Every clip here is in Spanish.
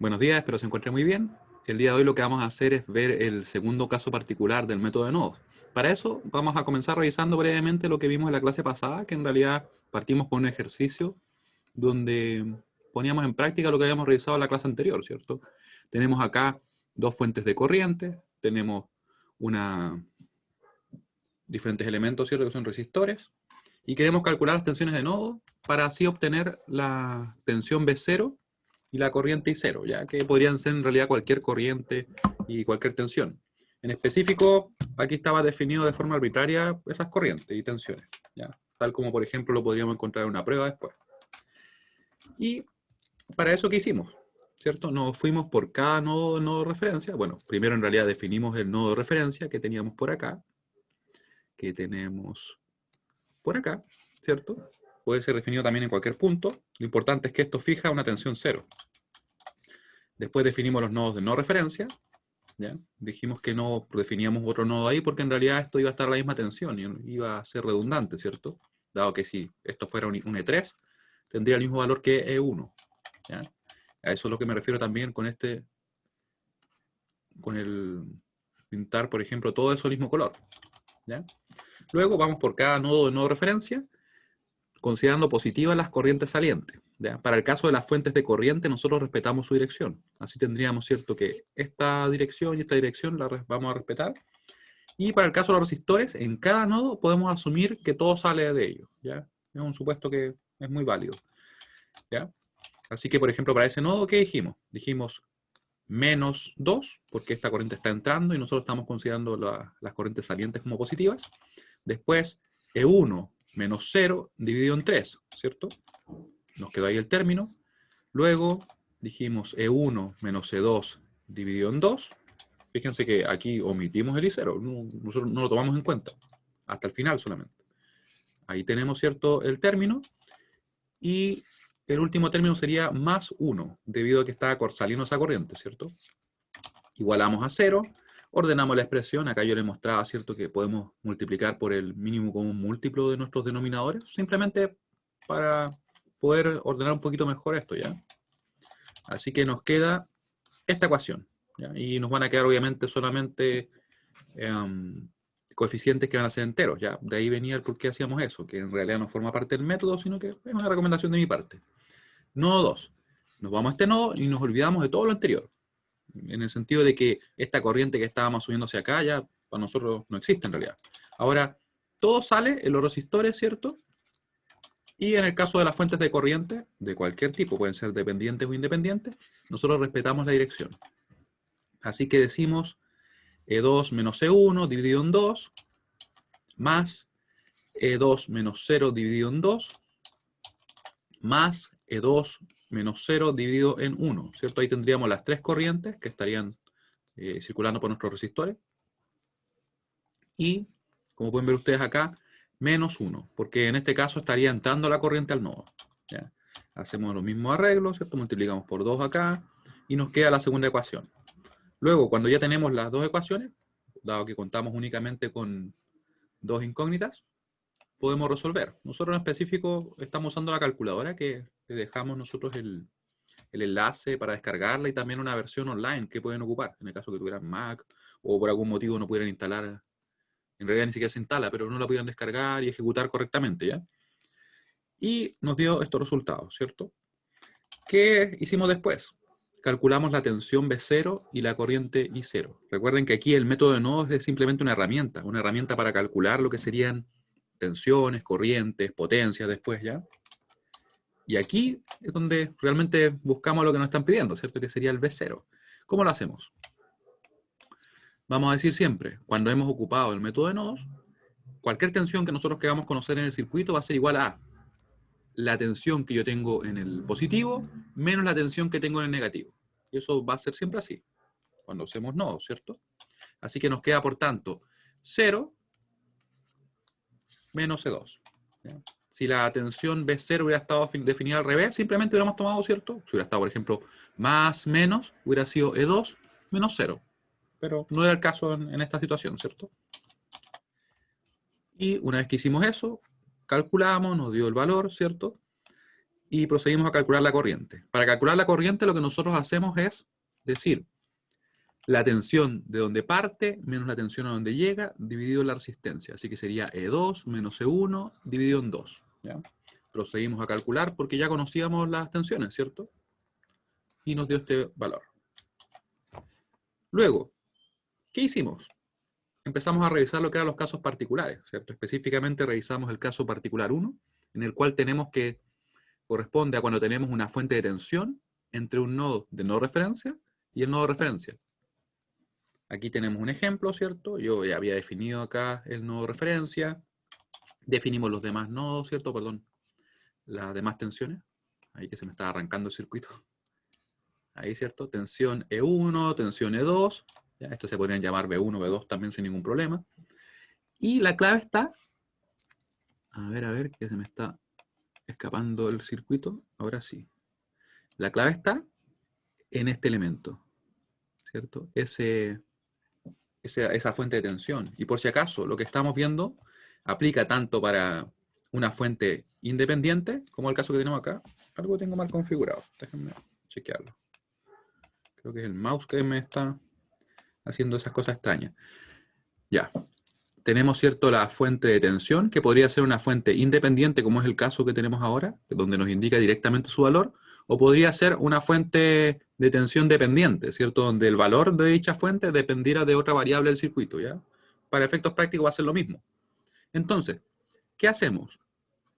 Buenos días, espero se encuentre muy bien. El día de hoy lo que vamos a hacer es ver el segundo caso particular del método de nodos. Para eso vamos a comenzar revisando brevemente lo que vimos en la clase pasada, que en realidad partimos con un ejercicio donde poníamos en práctica lo que habíamos revisado en la clase anterior, ¿cierto? Tenemos acá dos fuentes de corriente, tenemos diferentes elementos, ¿cierto? Que son resistores, y queremos calcular las tensiones de nodo para así obtener la tensión B0 y la corriente I0, ya que podrían ser en realidad cualquier corriente y cualquier tensión. En específico, aquí estaba definido de forma arbitraria esas corrientes y tensiones, ¿ya? Tal como por ejemplo lo podríamos encontrar en una prueba después. Y para eso, ¿qué hicimos? ¿Cierto? Nos fuimos por cada nodo de referencia. Bueno, primero en realidad definimos el nodo de referencia que teníamos por acá, que tenemos por acá, ¿cierto? Puede ser definido también en cualquier punto. Lo importante es que esto fija una tensión cero. Después definimos los nodos de no referencia, ¿ya? Dijimos que no definíamos otro nodo ahí porque en realidad esto iba a estar a la misma tensión y iba a ser redundante, ¿cierto? Dado que si esto fuera un E3, tendría el mismo valor que E1, ¿ya? A eso es lo que me refiero también con el pintar, por ejemplo, todo eso al mismo color, ¿ya? Luego vamos por cada nodo de no referencia, considerando positivas las corrientes salientes, ¿ya? Para el caso de las fuentes de corriente, nosotros respetamos su dirección. Así tendríamos, ¿cierto?, que esta dirección y esta dirección la vamos a respetar. Y para el caso de los resistores, en cada nodo podemos asumir que todo sale de ellos, ¿ya? Es un supuesto que es muy válido, ¿ya? Así que, por ejemplo, para ese nodo, ¿qué dijimos? Dijimos menos 2, porque esta corriente está entrando y nosotros estamos considerando las corrientes salientes como positivas. Después, E1 menos 0 dividido en 3, ¿cierto? Nos quedó ahí el término. Luego dijimos E1 menos E2 dividido en 2. Fíjense que aquí omitimos el I0, nosotros no lo tomamos en cuenta, hasta el final solamente. Ahí tenemos, ¿cierto?, el término. Y el último término sería más 1, debido a que está saliendo esa corriente, ¿cierto? Igualamos a 0, ordenamos la expresión. Acá yo les mostraba, ¿cierto?, que podemos multiplicar por el mínimo común múltiplo de nuestros denominadores, simplemente para poder ordenar un poquito mejor esto, ¿ya? Así que nos queda esta ecuación, ¿ya? Y nos van a quedar obviamente solamente coeficientes que van a ser enteros, ¿ya? De ahí venía el por qué hacíamos eso, que en realidad no forma parte del método, sino que es una recomendación de mi parte. Nodo 2. Nos vamos a este nodo y nos olvidamos de todo lo anterior, en el sentido de que esta corriente que estábamos subiendo hacia acá ya para nosotros no existe en realidad. Ahora, todo sale en los resistores, ¿cierto? Y en el caso de las fuentes de corriente, de cualquier tipo, pueden ser dependientes o independientes, nosotros respetamos la dirección. Así que decimos E2 menos E1 dividido en 2, más E2 menos 0 dividido en 2, más E2 menos 0 dividido en 1, ¿cierto? Ahí tendríamos las tres corrientes que estarían circulando por nuestros resistores. Y, como pueden ver ustedes acá, menos 1, porque en este caso estaría entrando la corriente al nodo, ¿ya? Hacemos los mismos arreglos, ¿cierto? Multiplicamos por 2 acá y nos queda la segunda ecuación. Luego, cuando ya tenemos las dos ecuaciones, dado que contamos únicamente con dos incógnitas, podemos resolver. Nosotros en específico estamos usando la calculadora que le dejamos nosotros el enlace para descargarla y también una versión online que pueden ocupar, en el caso que tuvieran Mac o por algún motivo no pudieran instalar. En realidad ni siquiera se instala, pero no la pudieran descargar y ejecutar correctamente, ¿ya? Y nos dio estos resultados, ¿cierto? ¿Qué hicimos después? Calculamos la tensión B0 y la corriente I0. Recuerden que aquí el método de nodos es simplemente una herramienta para calcular lo que serían tensiones, corrientes, potencias después, ¿ya? Y aquí es donde realmente buscamos lo que nos están pidiendo, ¿cierto? Que sería el B0. ¿Cómo lo hacemos? Vamos a decir siempre, cuando hemos ocupado el método de nodos, cualquier tensión que nosotros queramos conocer en el circuito va a ser igual a la tensión que yo tengo en el positivo menos la tensión que tengo en el negativo. Y eso va a ser siempre así, cuando hacemos nodos, ¿cierto? Así que nos queda, por tanto, 0 menos E2. ¿Ya? Si la tensión B0 hubiera estado definida al revés, simplemente hubiéramos tomado, ¿cierto? Si hubiera estado, por ejemplo, más, menos, hubiera sido E2 menos 0. Pero no era el caso en esta situación, ¿cierto? Y una vez que hicimos eso, calculamos, nos dio el valor, ¿cierto? y procedimos a calcular la corriente. Para calcular la corriente lo que nosotros hacemos es decir la tensión de donde parte menos la tensión a donde llega dividido la resistencia. Así que sería E2 menos E1 dividido en 2. ¿Ya? Procedimos a calcular porque ya conocíamos las tensiones, ¿cierto? Y nos dio este valor. Luego, ¿qué hicimos? Empezamos a revisar lo que eran los casos particulares, ¿cierto? Específicamente revisamos el caso particular 1, en el cual tenemos que corresponde a cuando tenemos una fuente de tensión entre un nodo de no referencia y el nodo de referencia. Aquí tenemos un ejemplo, ¿cierto? Yo ya había definido acá el nodo de referencia, definimos los demás nodos, ¿cierto? Perdón, las demás tensiones. Ahí que se me está arrancando el circuito. Ahí, ¿cierto? Tensión E1, tensión E2. ¿Ya? Esto se podrían llamar B1, B2 también sin ningún problema. Y la clave está... A ver, que se me está escapando el circuito. Ahora sí. La clave está en este elemento, ¿cierto? Esa fuente de tensión. Y por si acaso, lo que estamos viendo aplica tanto para una fuente independiente, como el caso que tenemos acá. Algo que tengo mal configurado. Déjenme chequearlo. Creo que es el mouse que me está haciendo esas cosas extrañas. Ya. Tenemos, ¿cierto?, la fuente de tensión, que podría ser una fuente independiente, como es el caso que tenemos ahora, donde nos indica directamente su valor, o podría ser una fuente de tensión dependiente, ¿cierto?, donde el valor de dicha fuente dependiera de otra variable del circuito, ¿ya? Para efectos prácticos va a ser lo mismo. Entonces, ¿qué hacemos?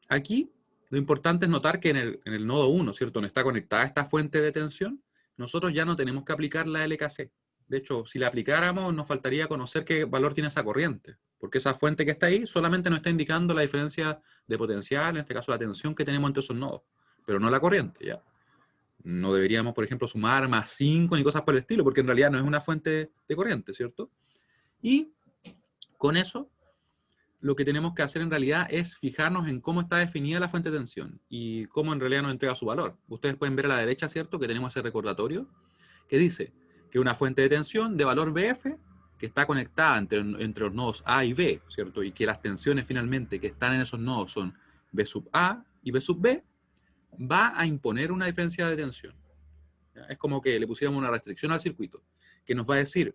Aquí, lo importante es notar que en el nodo 1, ¿cierto?, donde está conectada esta fuente de tensión, nosotros ya no tenemos que aplicar la LKC. De hecho, si la aplicáramos, nos faltaría conocer qué valor tiene esa corriente, porque esa fuente que está ahí solamente nos está indicando la diferencia de potencial, en este caso la tensión que tenemos entre esos nodos, pero no la corriente, ¿ya? No deberíamos, por ejemplo, sumar más 5 ni cosas por el estilo, porque en realidad no es una fuente de corriente, ¿cierto? Y con eso, lo que tenemos que hacer en realidad es fijarnos en cómo está definida la fuente de tensión y cómo en realidad nos entrega su valor. Ustedes pueden ver a la derecha, ¿cierto?, que tenemos ese recordatorio que dice que una fuente de tensión de valor BF que está conectada entre los nodos A y B, ¿cierto? Y que las tensiones finalmente que están en esos nodos son B sub A y B sub B, va a imponer una diferencia de tensión. ¿Ya? Es como que le pusiéramos una restricción al circuito, que nos va a decir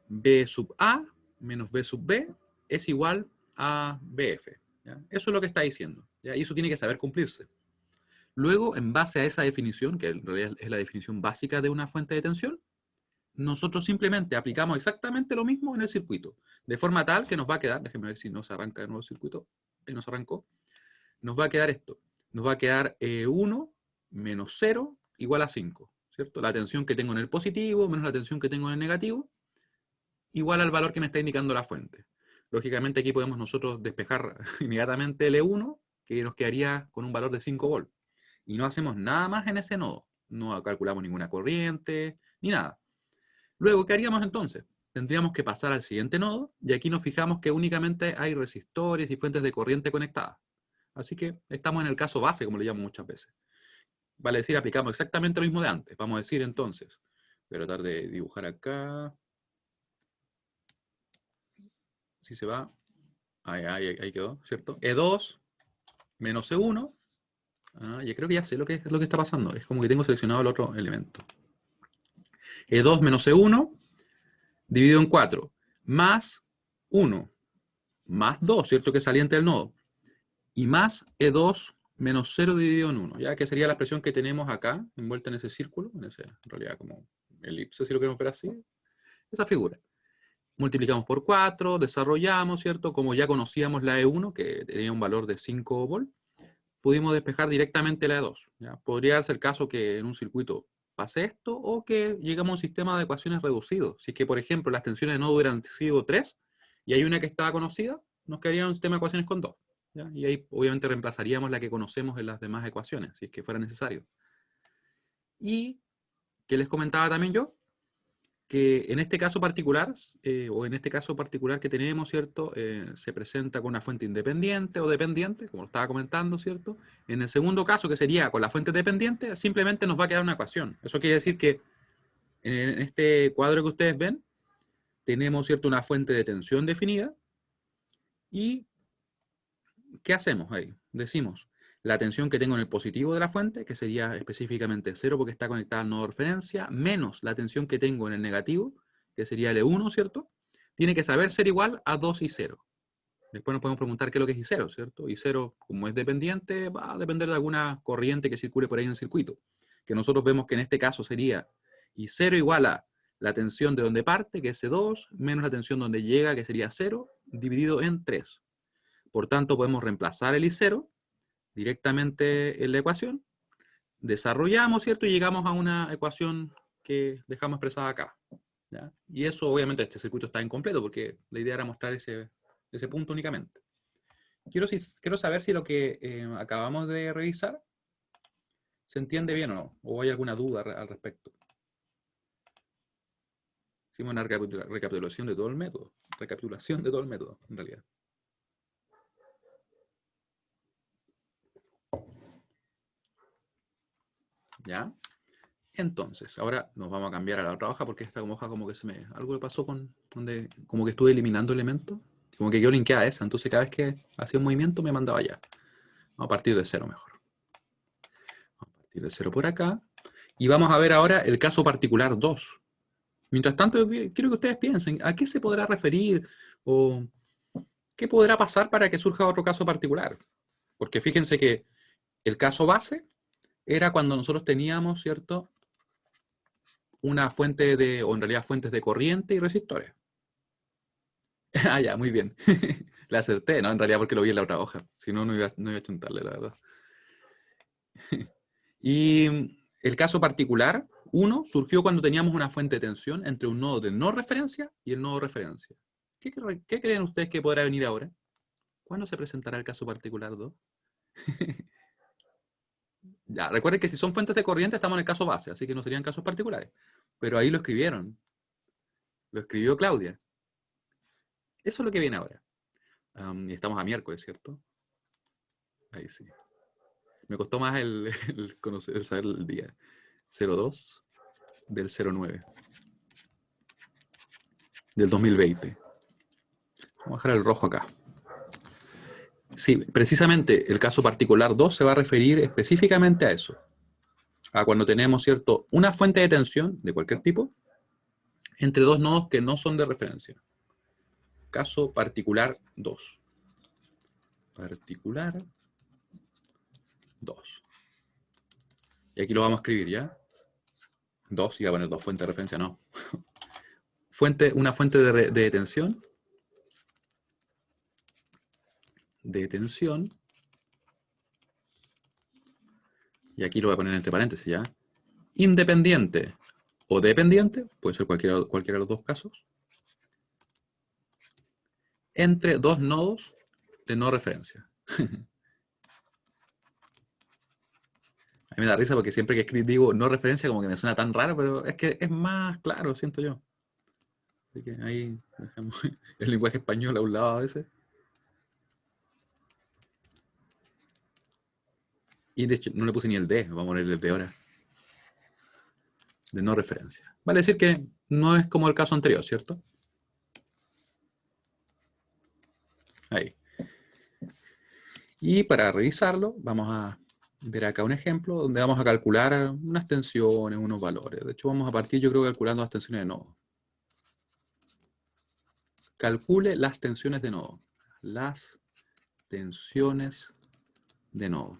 B sub A menos B sub B es igual a BF. ¿Ya? Eso es lo que está diciendo. ¿Ya? Y eso tiene que saber cumplirse. Luego, en base a esa definición, que en realidad es la definición básica de una fuente de tensión, nosotros simplemente aplicamos exactamente lo mismo en el circuito, de forma tal que nos va a quedar, déjenme ver si no se arranca de nuevo el circuito, ahí nos arrancó, nos va a quedar esto, nos va a quedar 1 menos 0 igual a 5, ¿cierto? La tensión que tengo en el positivo menos la tensión que tengo en el negativo, igual al valor que me está indicando la fuente. Lógicamente aquí podemos nosotros despejar inmediatamente el E1, que nos quedaría con un valor de 5 volts. Y no hacemos nada más en ese nodo. No calculamos ninguna corriente, ni nada. Luego, ¿qué haríamos entonces? Tendríamos que pasar al siguiente nodo, y aquí nos fijamos que únicamente hay resistores y fuentes de corriente conectadas. Así que estamos en el caso base, como le llamo muchas veces. Vale decir, aplicamos exactamente lo mismo de antes. Vamos a decir entonces, voy a tratar de dibujar acá. Si se va, ahí quedó, ¿cierto? E2 menos E1. Ya creo que ya sé lo que es lo que está pasando. Es como que tengo seleccionado el otro elemento. E2 menos E1 dividido en 4, más 1, más 2, ¿cierto? Que es saliente del nodo. Y más E2 menos 0 dividido en 1, ¿ya? Que sería la expresión que tenemos acá, envuelta en ese círculo, en realidad como elipse, si lo queremos ver así. Esa figura. Multiplicamos por 4, desarrollamos, ¿cierto? Como ya conocíamos la E1, que tenía un valor de 5 volts, pudimos despejar directamente la E2. ¿Ya? Podría ser el caso que en un circuito pase esto, o que llegamos a un sistema de ecuaciones reducido. Si es que, por ejemplo, las tensiones de nodo hubieran sido 3, y hay una que estaba conocida, nos quedaría un sistema de ecuaciones con 2. ¿Ya? Y ahí obviamente reemplazaríamos la que conocemos en las demás ecuaciones, si es que fuera necesario. Y, ¿qué les comentaba también yo? Que en este caso particular, que tenemos, ¿cierto? Se presenta con una fuente independiente o dependiente, como lo estaba comentando, ¿cierto? En el segundo caso, que sería con la fuente dependiente, simplemente nos va a quedar una ecuación. Eso quiere decir que en este cuadro que ustedes ven, tenemos, ¿cierto?, una fuente de tensión definida. ¿Y qué hacemos ahí? Decimos, la tensión que tengo en el positivo de la fuente, que sería específicamente 0 porque está conectada al nodo de referencia, menos la tensión que tengo en el negativo, que sería L1, ¿cierto? Tiene que saber ser igual a 2 y 0. Después nos podemos preguntar qué es lo que es I0, ¿cierto? I0, como es dependiente, va a depender de alguna corriente que circule por ahí en el circuito. Que nosotros vemos que en este caso sería I0 igual a la tensión de donde parte, que es C2, menos la tensión donde llega, que sería 0, dividido en 3. Por tanto, podemos reemplazar el I0 directamente en la ecuación, desarrollamos, ¿cierto? Y llegamos a una ecuación que dejamos expresada acá, ¿ya? Y eso, obviamente, este circuito está incompleto, porque la idea era mostrar ese punto únicamente. Quiero saber si lo que acabamos de revisar se entiende bien o no, o hay alguna duda al respecto. Hicimos una recapitulación de todo el método. Recapitulación de todo el método, en realidad. ¿Ya? Entonces, ahora nos vamos a cambiar a la otra hoja porque esta hoja como que algo le pasó con donde como que estuve eliminando elementos, como que yo linkeaba esa, entonces cada vez que hacía un movimiento me mandaba allá. Vamos a partir de 0 mejor. Vamos a partir de 0 por acá. Y vamos a ver ahora el caso particular 2. Mientras tanto, quiero que ustedes piensen, ¿a qué se podrá referir o qué podrá pasar para que surja otro caso particular? Porque fíjense que el caso base era cuando nosotros teníamos, ¿cierto?, una fuente o en realidad fuentes de corriente y resistores. Ah, ya, muy bien. Le acerté, ¿no? En realidad porque lo vi en la otra hoja. Si no, no iba a chuntarle, la verdad. Y el caso particular, 1, surgió cuando teníamos una fuente de tensión entre un nodo de no referencia y el nodo de referencia. ¿Qué creen ustedes que podrá venir ahora? ¿Cuándo se presentará el caso particular 2? Ya, recuerden que si son fuentes de corriente estamos en el caso base, así que no serían casos particulares. Pero ahí lo escribieron. Lo escribió Claudia. Eso es lo que viene ahora. Y estamos a miércoles, ¿cierto? Ahí sí. Me costó más el saber el día. 02 del 09 del 2020. Vamos a dejar el rojo acá. Sí, precisamente el caso particular 2 se va a referir específicamente a eso. A cuando tenemos, ¿cierto?, una fuente de tensión de cualquier tipo entre dos nodos que no son de referencia. Caso particular 2. Particular 2. Y aquí lo vamos a escribir, ¿ya? 2, iba a poner 2 fuentes de referencia, no. Una fuente de tensión. De tensión. Y aquí lo voy a poner entre paréntesis, ¿ya? Independiente o dependiente, puede ser cualquiera de los dos casos, entre dos nodos de no referencia. A mí me da risa porque siempre que digo no referencia como que me suena tan raro, pero es que es más claro, siento yo. Así que ahí dejamos el lenguaje español a un lado a veces. Y de hecho no le puse ni el D, vamos a poner el D ahora. De no referencia. Vale decir que no es como el caso anterior, ¿cierto? Ahí. Y para revisarlo, vamos a ver acá un ejemplo donde vamos a calcular unas tensiones, unos valores. De hecho, vamos a partir, yo creo, calculando las tensiones de nodo. Calcule las tensiones de nodo. Las tensiones de nodo.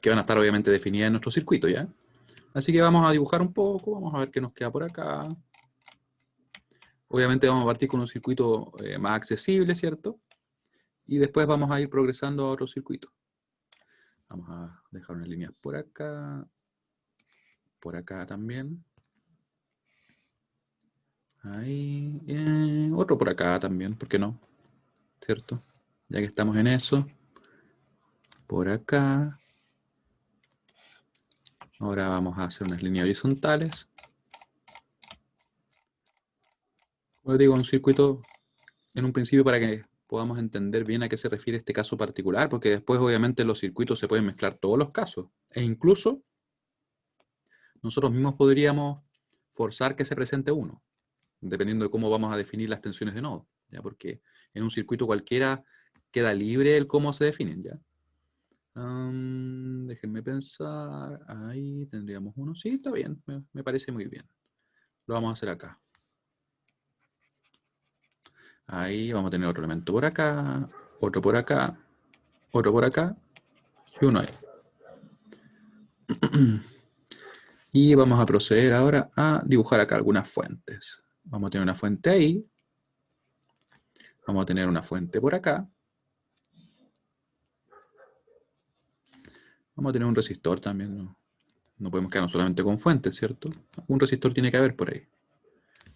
Que van a estar obviamente definidas en nuestro circuito, ¿ya? Así que vamos a dibujar un poco, vamos a ver qué nos queda por acá. Obviamente vamos a partir con un circuito más accesible, ¿cierto? Y después vamos a ir progresando a otro circuito. Vamos a dejar unas líneas por acá también. Ahí, otro por acá también, ¿por qué no? ¿Cierto? Ya que estamos en eso. Por acá. Ahora vamos a hacer unas líneas horizontales. Como les digo, un circuito en un principio para que podamos entender bien a qué se refiere este caso particular, porque después obviamente los circuitos se pueden mezclar todos los casos. E incluso nosotros mismos podríamos forzar que se presente uno, dependiendo de cómo vamos a definir las tensiones de nodo. ¿Ya? Porque En un circuito cualquiera queda libre el cómo se definen, ¿ya? Déjenme pensar. Ahí tendríamos uno. Sí, está bien. Me parece muy bien. Lo vamos a hacer acá. Ahí vamos a tener otro elemento por acá, otro por acá, otro por acá y uno ahí. Y vamos a proceder ahora a dibujar acá algunas fuentes. Vamos a tener una fuente ahí. Vamos a tener una fuente por acá. Vamos a tener un resistor también. No podemos quedarnos solamente con fuentes, ¿cierto? Un resistor tiene que haber por ahí.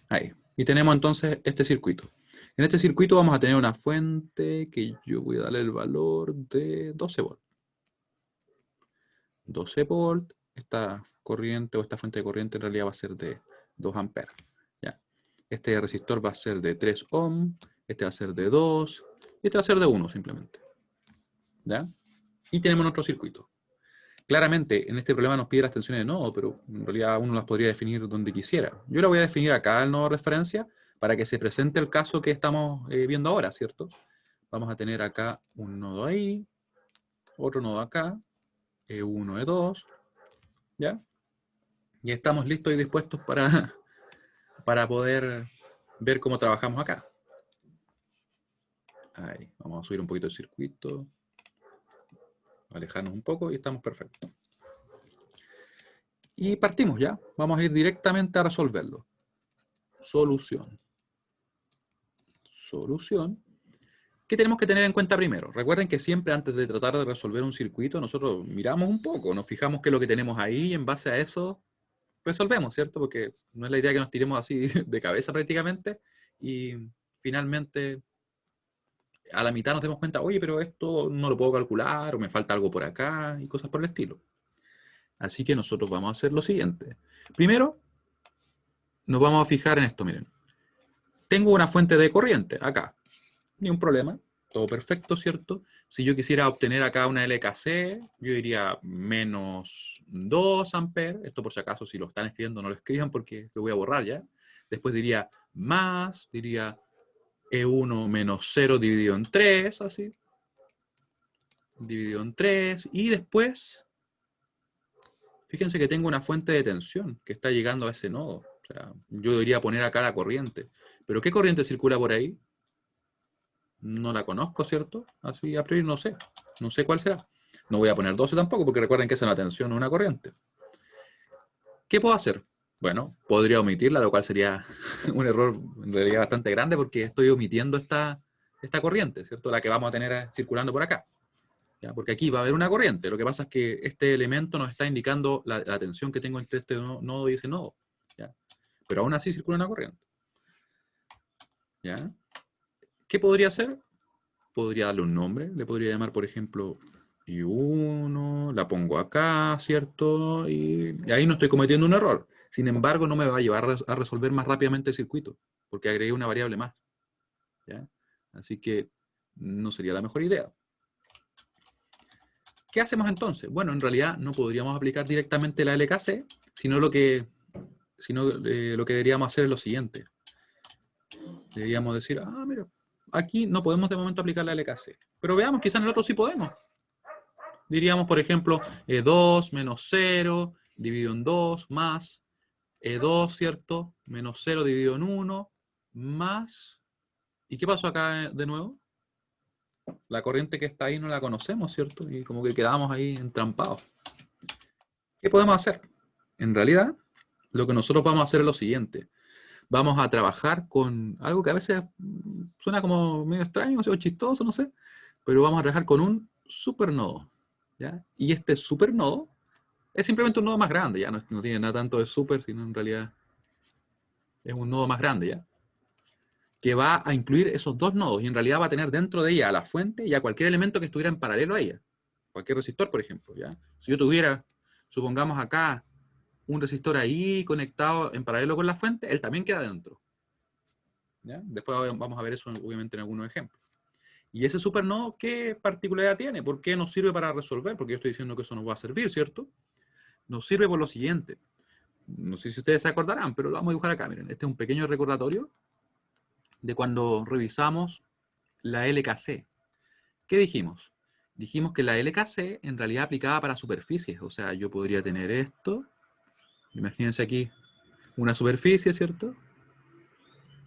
Ahí. Y tenemos entonces este circuito. En este circuito vamos a tener una fuente que yo voy a darle el valor de 12 volts. 12 volts. Esta corriente o esta fuente de corriente en realidad va a ser de 2 amperes. ¿Ya? Este resistor va a ser de 3 ohms. Este va a ser de 2. Y este va a ser de 1 simplemente. ¿Ya? Y tenemos nuestro circuito. Claramente, en este problema nos pide las tensiones de nodo, pero en realidad uno las podría definir donde quisiera. Yo la voy a definir acá el nodo de referencia para que se presente el caso que estamos viendo ahora, ¿cierto? Vamos a tener acá un nodo ahí, otro nodo acá, E1, E2, ¿ya? Y estamos listos y dispuestos para poder ver cómo trabajamos acá. Ahí, vamos a subir un poquito el circuito, alejarnos un poco y estamos perfectos. Y partimos ya, vamos a ir directamente a resolverlo. Solución. Solución. ¿Qué tenemos que tener en cuenta primero? Recuerden que siempre antes de tratar de resolver un circuito, nosotros miramos un poco, nos fijamos qué es lo que tenemos ahí y en base a eso resolvemos, ¿cierto? Porque no es la idea que nos tiremos así de cabeza prácticamente y finalmente a la mitad nos demos cuenta, oye, pero esto no lo puedo calcular o me falta algo por acá y cosas por el estilo. Así que nosotros vamos a hacer lo siguiente. Primero, nos vamos a fijar en esto, miren. Tengo una fuente de corriente acá. Ni un problema, todo perfecto, ¿cierto? Si yo quisiera obtener acá una LKC, yo diría menos 2 amperes. Esto por si acaso, si lo están escribiendo, no lo escriban porque lo voy a borrar ya. Después diría más, diría E1 menos 0 dividido en 3, así. Dividido en 3. Y después, fíjense que tengo una fuente de tensión que está llegando a ese nodo. O sea, yo debería poner acá la corriente. ¿Pero qué corriente circula por ahí? No la conozco, ¿cierto? Así a priori no sé. No sé cuál será. No voy a poner 12 tampoco, porque recuerden que es una tensión, no una corriente. ¿Qué puedo hacer? Bueno, podría omitirla, lo cual sería un error en realidad bastante grande, porque estoy omitiendo esta corriente, ¿cierto? La que vamos a tener circulando por acá. ¿Ya? Porque aquí va a haber una corriente. Lo que pasa es que este elemento nos está indicando la tensión que tengo entre este nodo y ese nodo. ¿Ya? Pero aún así circula una corriente. ¿Ya? ¿Qué podría hacer? Podría darle un nombre, le podría llamar, por ejemplo, I1, la pongo acá, ¿cierto? Y ahí no estoy cometiendo un error. Sin embargo, no me va a llevar a resolver más rápidamente el circuito, porque agregué una variable más. ¿Ya? Así que no sería la mejor idea. ¿Qué hacemos entonces? Bueno, en realidad no podríamos aplicar directamente la LKC, sino lo que deberíamos hacer es lo siguiente. Deberíamos decir, mira, aquí no podemos de momento aplicar la LKC, pero veamos, quizás en el otro sí podemos. Diríamos, por ejemplo, E2 menos 0 dividido en 2 más E2, ¿cierto? Menos 0 dividido en 1 más... ¿Y qué pasó acá de nuevo? La corriente que está ahí no la conocemos, ¿cierto? Y como que quedamos ahí entrampados. ¿Qué podemos hacer? En realidad, lo que nosotros vamos a hacer es lo siguiente. Vamos a trabajar con algo que a veces suena como medio extraño o chistoso, no sé, pero vamos a trabajar con un supernodo. ¿Ya? Y este supernodo es simplemente un nodo más grande, ya no tiene nada tanto de super, sino en realidad es un nodo más grande, ya. Que va a incluir esos dos nodos y en realidad va a tener dentro de ella a la fuente y a cualquier elemento que estuviera en paralelo a ella. Cualquier resistor, por ejemplo, ya. Si yo tuviera, supongamos acá, un resistor ahí conectado en paralelo con la fuente, él también queda dentro. ¿Ya? Después vamos a ver eso obviamente en algunos ejemplos. Y ese supernodo, ¿qué particularidad tiene? ¿Por qué nos sirve para resolver? Porque yo estoy diciendo que eso nos va a servir, ¿cierto? Nos sirve por lo siguiente. No sé si ustedes se acordarán, pero lo vamos a dibujar acá. Miren, este es un pequeño recordatorio de cuando revisamos la LKC. ¿Qué dijimos? Dijimos que la LKC en realidad aplicaba para superficies. O sea, yo podría tener esto. Imagínense aquí una superficie, ¿cierto?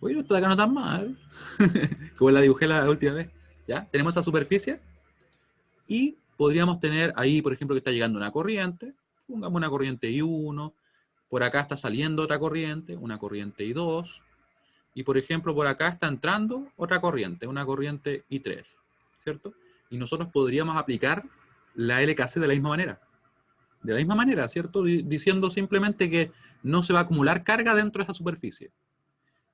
Oye, esto de acá no tan mal. Como la dibujé la última vez. ¿Ya? Tenemos esa superficie. Y podríamos tener ahí, por ejemplo, que está llegando una corriente. Pongamos una corriente I1. Por acá está saliendo otra corriente, una corriente I2. Y por ejemplo, por acá está entrando otra corriente, una corriente I3. ¿Cierto? Y nosotros podríamos aplicar la LKC de la misma manera. De la misma manera, ¿cierto? Diciendo simplemente que no se va a acumular carga dentro de esa superficie.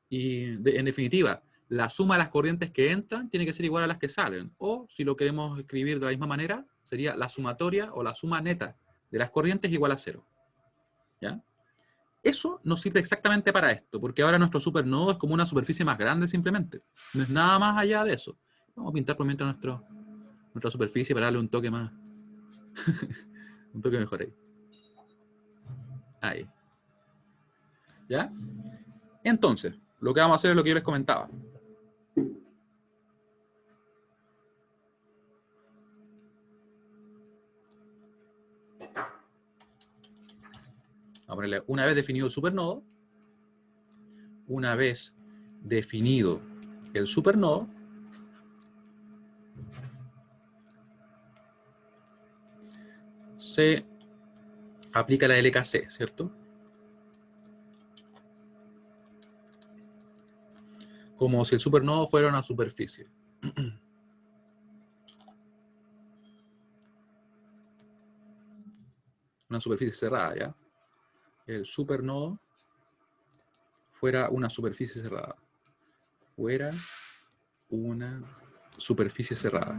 Y en definitiva, la suma de las corrientes que entran tiene que ser igual a las que salen. O, si lo queremos escribir de la misma manera, sería la sumatoria o la suma neta de las corrientes igual a 0. ¿Ya? Eso nos sirve exactamente para esto, porque ahora nuestro supernodo es como una superficie más grande simplemente. No es nada más allá de eso. Vamos a pintar por mientras nuestra superficie para darle un toque más. Un toque mejor ahí. Ahí. ¿Ya? Entonces, lo que vamos a hacer es lo que yo les comentaba. Vamos a ponerle, una vez definido el supernodo, una vez definido el supernodo, se aplica la LKC, ¿cierto? Como si el supernodo fuera una superficie. Una superficie cerrada, ¿ya? El supernodo fuera una superficie cerrada. Fuera una superficie cerrada.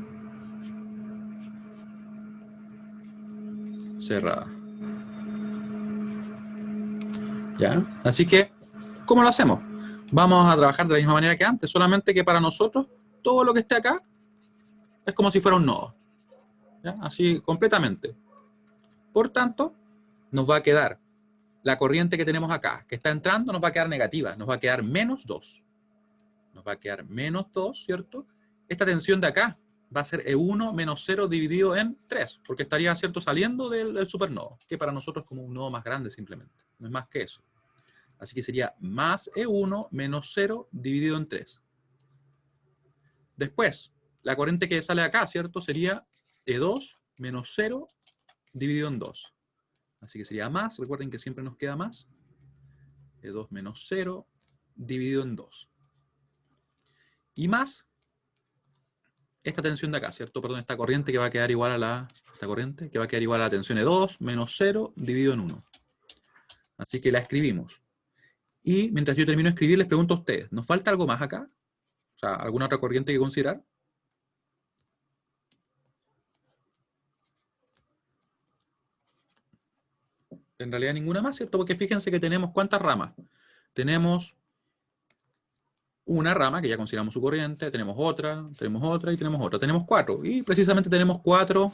Cerrada. ¿Ya? Así que, ¿cómo lo hacemos? Vamos a trabajar de la misma manera que antes, solamente que para nosotros todo lo que esté acá es como si fuera un nodo. ¿Ya? Así completamente. Por tanto, nos va a quedar la corriente que tenemos acá, que está entrando, nos va a quedar negativa, nos va a quedar menos 2. Nos va a quedar menos 2, ¿cierto? Esta tensión de acá va a ser E1 menos 0 dividido en 3, porque estaría, ¿cierto?, saliendo del supernodo, que para nosotros es como un nodo más grande simplemente. No es más que eso. Así que sería más E1 menos 0 dividido en 3. Después, la corriente que sale acá, ¿cierto?, sería E2 menos 0 dividido en 2. Así que sería más, recuerden que siempre nos queda más, E2 menos 0 dividido en 2. Y más esta tensión de acá, ¿cierto? Perdón, esta corriente que va a quedar igual a la... Esta corriente que va a quedar igual a la tensión E2 menos 0 dividido en 1. Así que la escribimos. Y mientras yo termino de escribir, les pregunto a ustedes, ¿nos falta algo más acá? O sea, ¿alguna otra corriente que considerar? En realidad ninguna más, ¿cierto? Porque fíjense que tenemos ¿cuántas ramas? Tenemos una rama, que ya consideramos su corriente, tenemos otra y tenemos otra. Tenemos 4. Y precisamente tenemos 4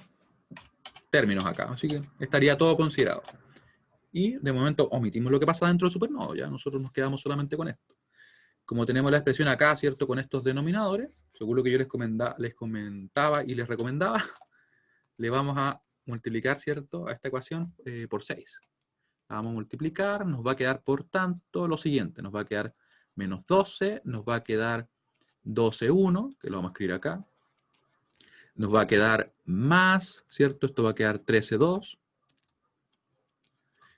términos acá. Así que estaría todo considerado. Y de momento omitimos lo que pasa dentro del supernodo. Ya nosotros nos quedamos solamente con esto. Como tenemos la expresión acá, ¿cierto? Con estos denominadores, según lo que yo les comentaba y les recomendaba, le vamos a multiplicar, ¿cierto?, a esta ecuación por 6. La vamos a multiplicar, nos va a quedar, por tanto, lo siguiente. Nos va a quedar menos 12, nos va a quedar 12,1, que lo vamos a escribir acá. Nos va a quedar más, ¿cierto? Esto va a quedar 13,2.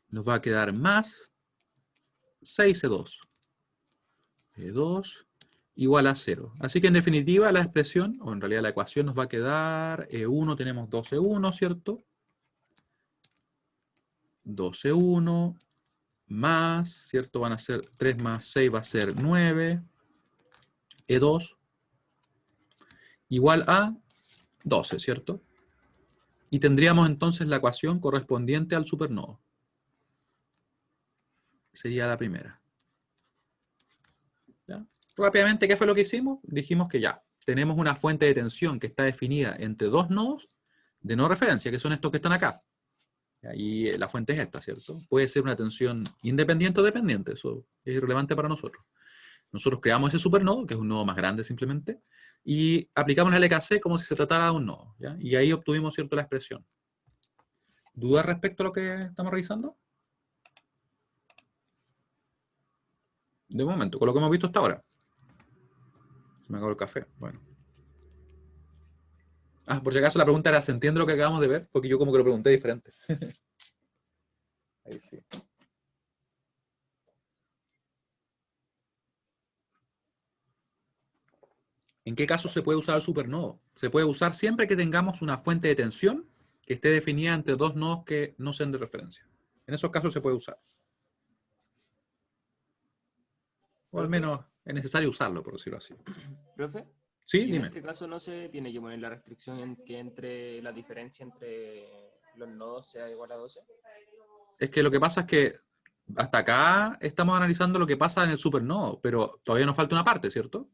Nos va a quedar más 6E2. E2 igual a 0. Así que en definitiva la expresión, o en realidad la ecuación nos va a quedar E1, tenemos 12,1, ¿cierto? 12,1 más, ¿cierto? Van a ser 3 más 6 va a ser 9. E2 igual a 12, ¿cierto? Y tendríamos entonces la ecuación correspondiente al supernodo. Sería la primera. ¿Ya? Rápidamente, ¿qué fue lo que hicimos? Dijimos que ya, tenemos una fuente de tensión que está definida entre dos nodos de no referencia, que son estos que están acá. Y la fuente es esta, ¿cierto? Puede ser una tensión independiente o dependiente, eso es irrelevante para nosotros. Nosotros creamos ese supernodo, que es un nodo más grande simplemente, y aplicamos la LKC como si se tratara de un nodo, ¿ya? Y ahí obtuvimos, ¿cierto?, la expresión. ¿Dudas respecto a lo que estamos revisando? De momento, con lo que hemos visto hasta ahora. Se me acabó el café. Bueno. Ah, por si acaso la pregunta era, ¿se entiende lo que acabamos de ver? Porque yo como que lo pregunté diferente. Ahí sí. ¿En qué caso se puede usar el supernodo? Se puede usar siempre que tengamos una fuente de tensión que esté definida entre dos nodos que no sean de referencia. En esos casos se puede usar. O al Profe, menos es necesario usarlo, por decirlo así. profe, Sí, y en dime. este caso no se tiene que poner la restricción en que entre la diferencia entre los nodos sea igual a 12. Es que lo que pasa es que hasta acá estamos analizando lo que pasa en el supernodo, pero todavía nos falta una parte, ¿cierto?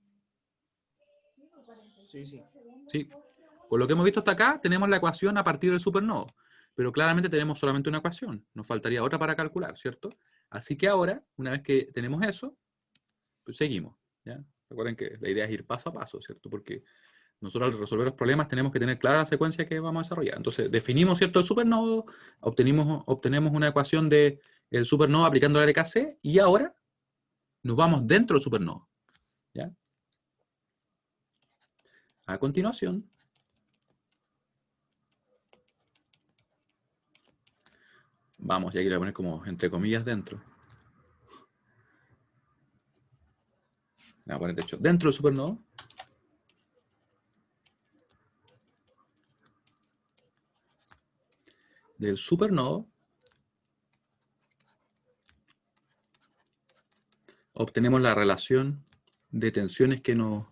Sí, sí. Sí. Con lo que hemos visto hasta acá, tenemos la ecuación a partir del supernodo, pero claramente tenemos solamente una ecuación. Nos faltaría otra para calcular, ¿cierto? Así que ahora, una vez que tenemos eso, pues seguimos, ¿ya? Recuerden que la idea es ir paso a paso, ¿cierto? Porque nosotros al resolver los problemas tenemos que tener clara la secuencia que vamos a desarrollar. Entonces, definimos, ¿cierto?, el supernodo, obtenemos una ecuación del supernodo aplicando el RKC, y ahora nos vamos dentro del supernodo, ¿ya? A continuación, vamos, ya quiero poner como entre comillas dentro. Voy a poner, de hecho, dentro del supernodo, del supernodo, obtenemos la relación de tensiones que nos...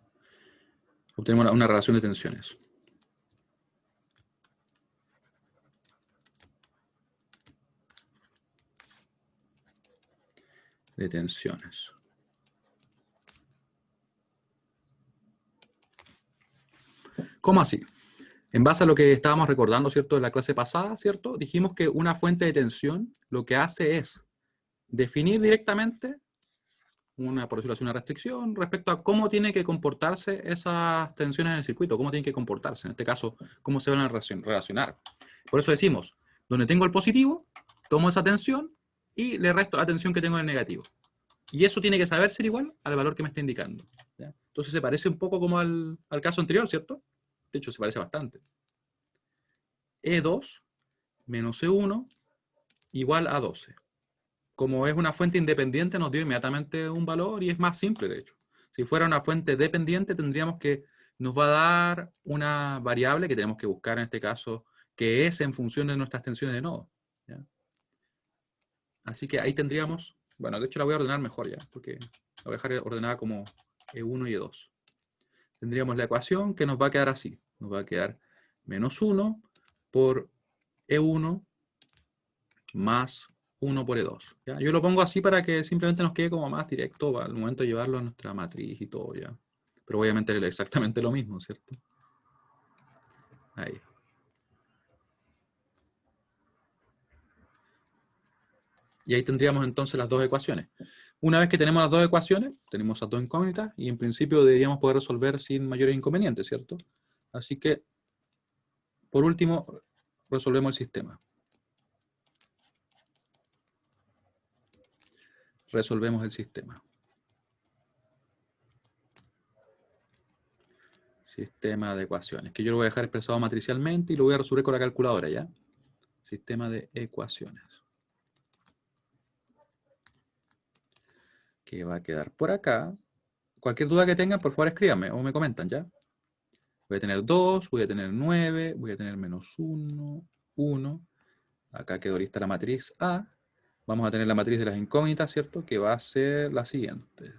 Obtenemos una relación de tensiones. De tensiones. ¿Cómo así? En base a lo que estábamos recordando, ¿cierto?, de la clase pasada, ¿cierto? Dijimos que una fuente de tensión lo que hace es definir directamente una, por decirlo así, una restricción respecto a cómo tiene que comportarse esas tensiones en el circuito, cómo tienen que comportarse, en este caso, cómo se van a relacionar. Por eso decimos, donde tengo el positivo, tomo esa tensión y le resto la tensión que tengo en el negativo. Y eso tiene que saber ser igual al valor que me está indicando, ¿ya? Entonces se parece un poco como al caso anterior, ¿cierto? De hecho, se parece bastante. E2 menos E1 igual a 12. Como es una fuente independiente, nos dio inmediatamente un valor y es más simple, de hecho. Si fuera una fuente dependiente, tendríamos que nos va a dar una variable que tenemos que buscar en este caso, que es en función de nuestras tensiones de nodo, ¿ya? Así que ahí tendríamos, bueno, de hecho la voy a ordenar mejor ya, porque la voy a dejar ordenada como E1 y E2. Tendríamos la ecuación que nos va a quedar así. Nos va a quedar menos 1 por E1 más 1 por E2. ¿Ya? Yo lo pongo así para que simplemente nos quede como más directo al momento de llevarlo a nuestra matriz y todo, ¿ya? Pero obviamente es exactamente lo mismo, ¿cierto? Ahí. Y ahí tendríamos entonces las dos ecuaciones. Una vez que tenemos las dos ecuaciones, tenemos las dos incógnitas y en principio deberíamos poder resolver sin mayores inconvenientes, ¿cierto? Así que, por último, resolvemos el sistema. Resolvemos el sistema. Sistema de ecuaciones, que yo lo voy a dejar expresado matricialmente y lo voy a resolver con la calculadora, ¿ya? Sistema de ecuaciones. Que va a quedar por acá. Cualquier duda que tengan, por favor escríbanme o me comentan, ¿ya? Voy a tener 2, voy a tener 9, voy a tener menos 1, 1. Acá quedó lista la matriz A. Vamos a tener la matriz de las incógnitas, ¿cierto? Que va a ser la siguiente.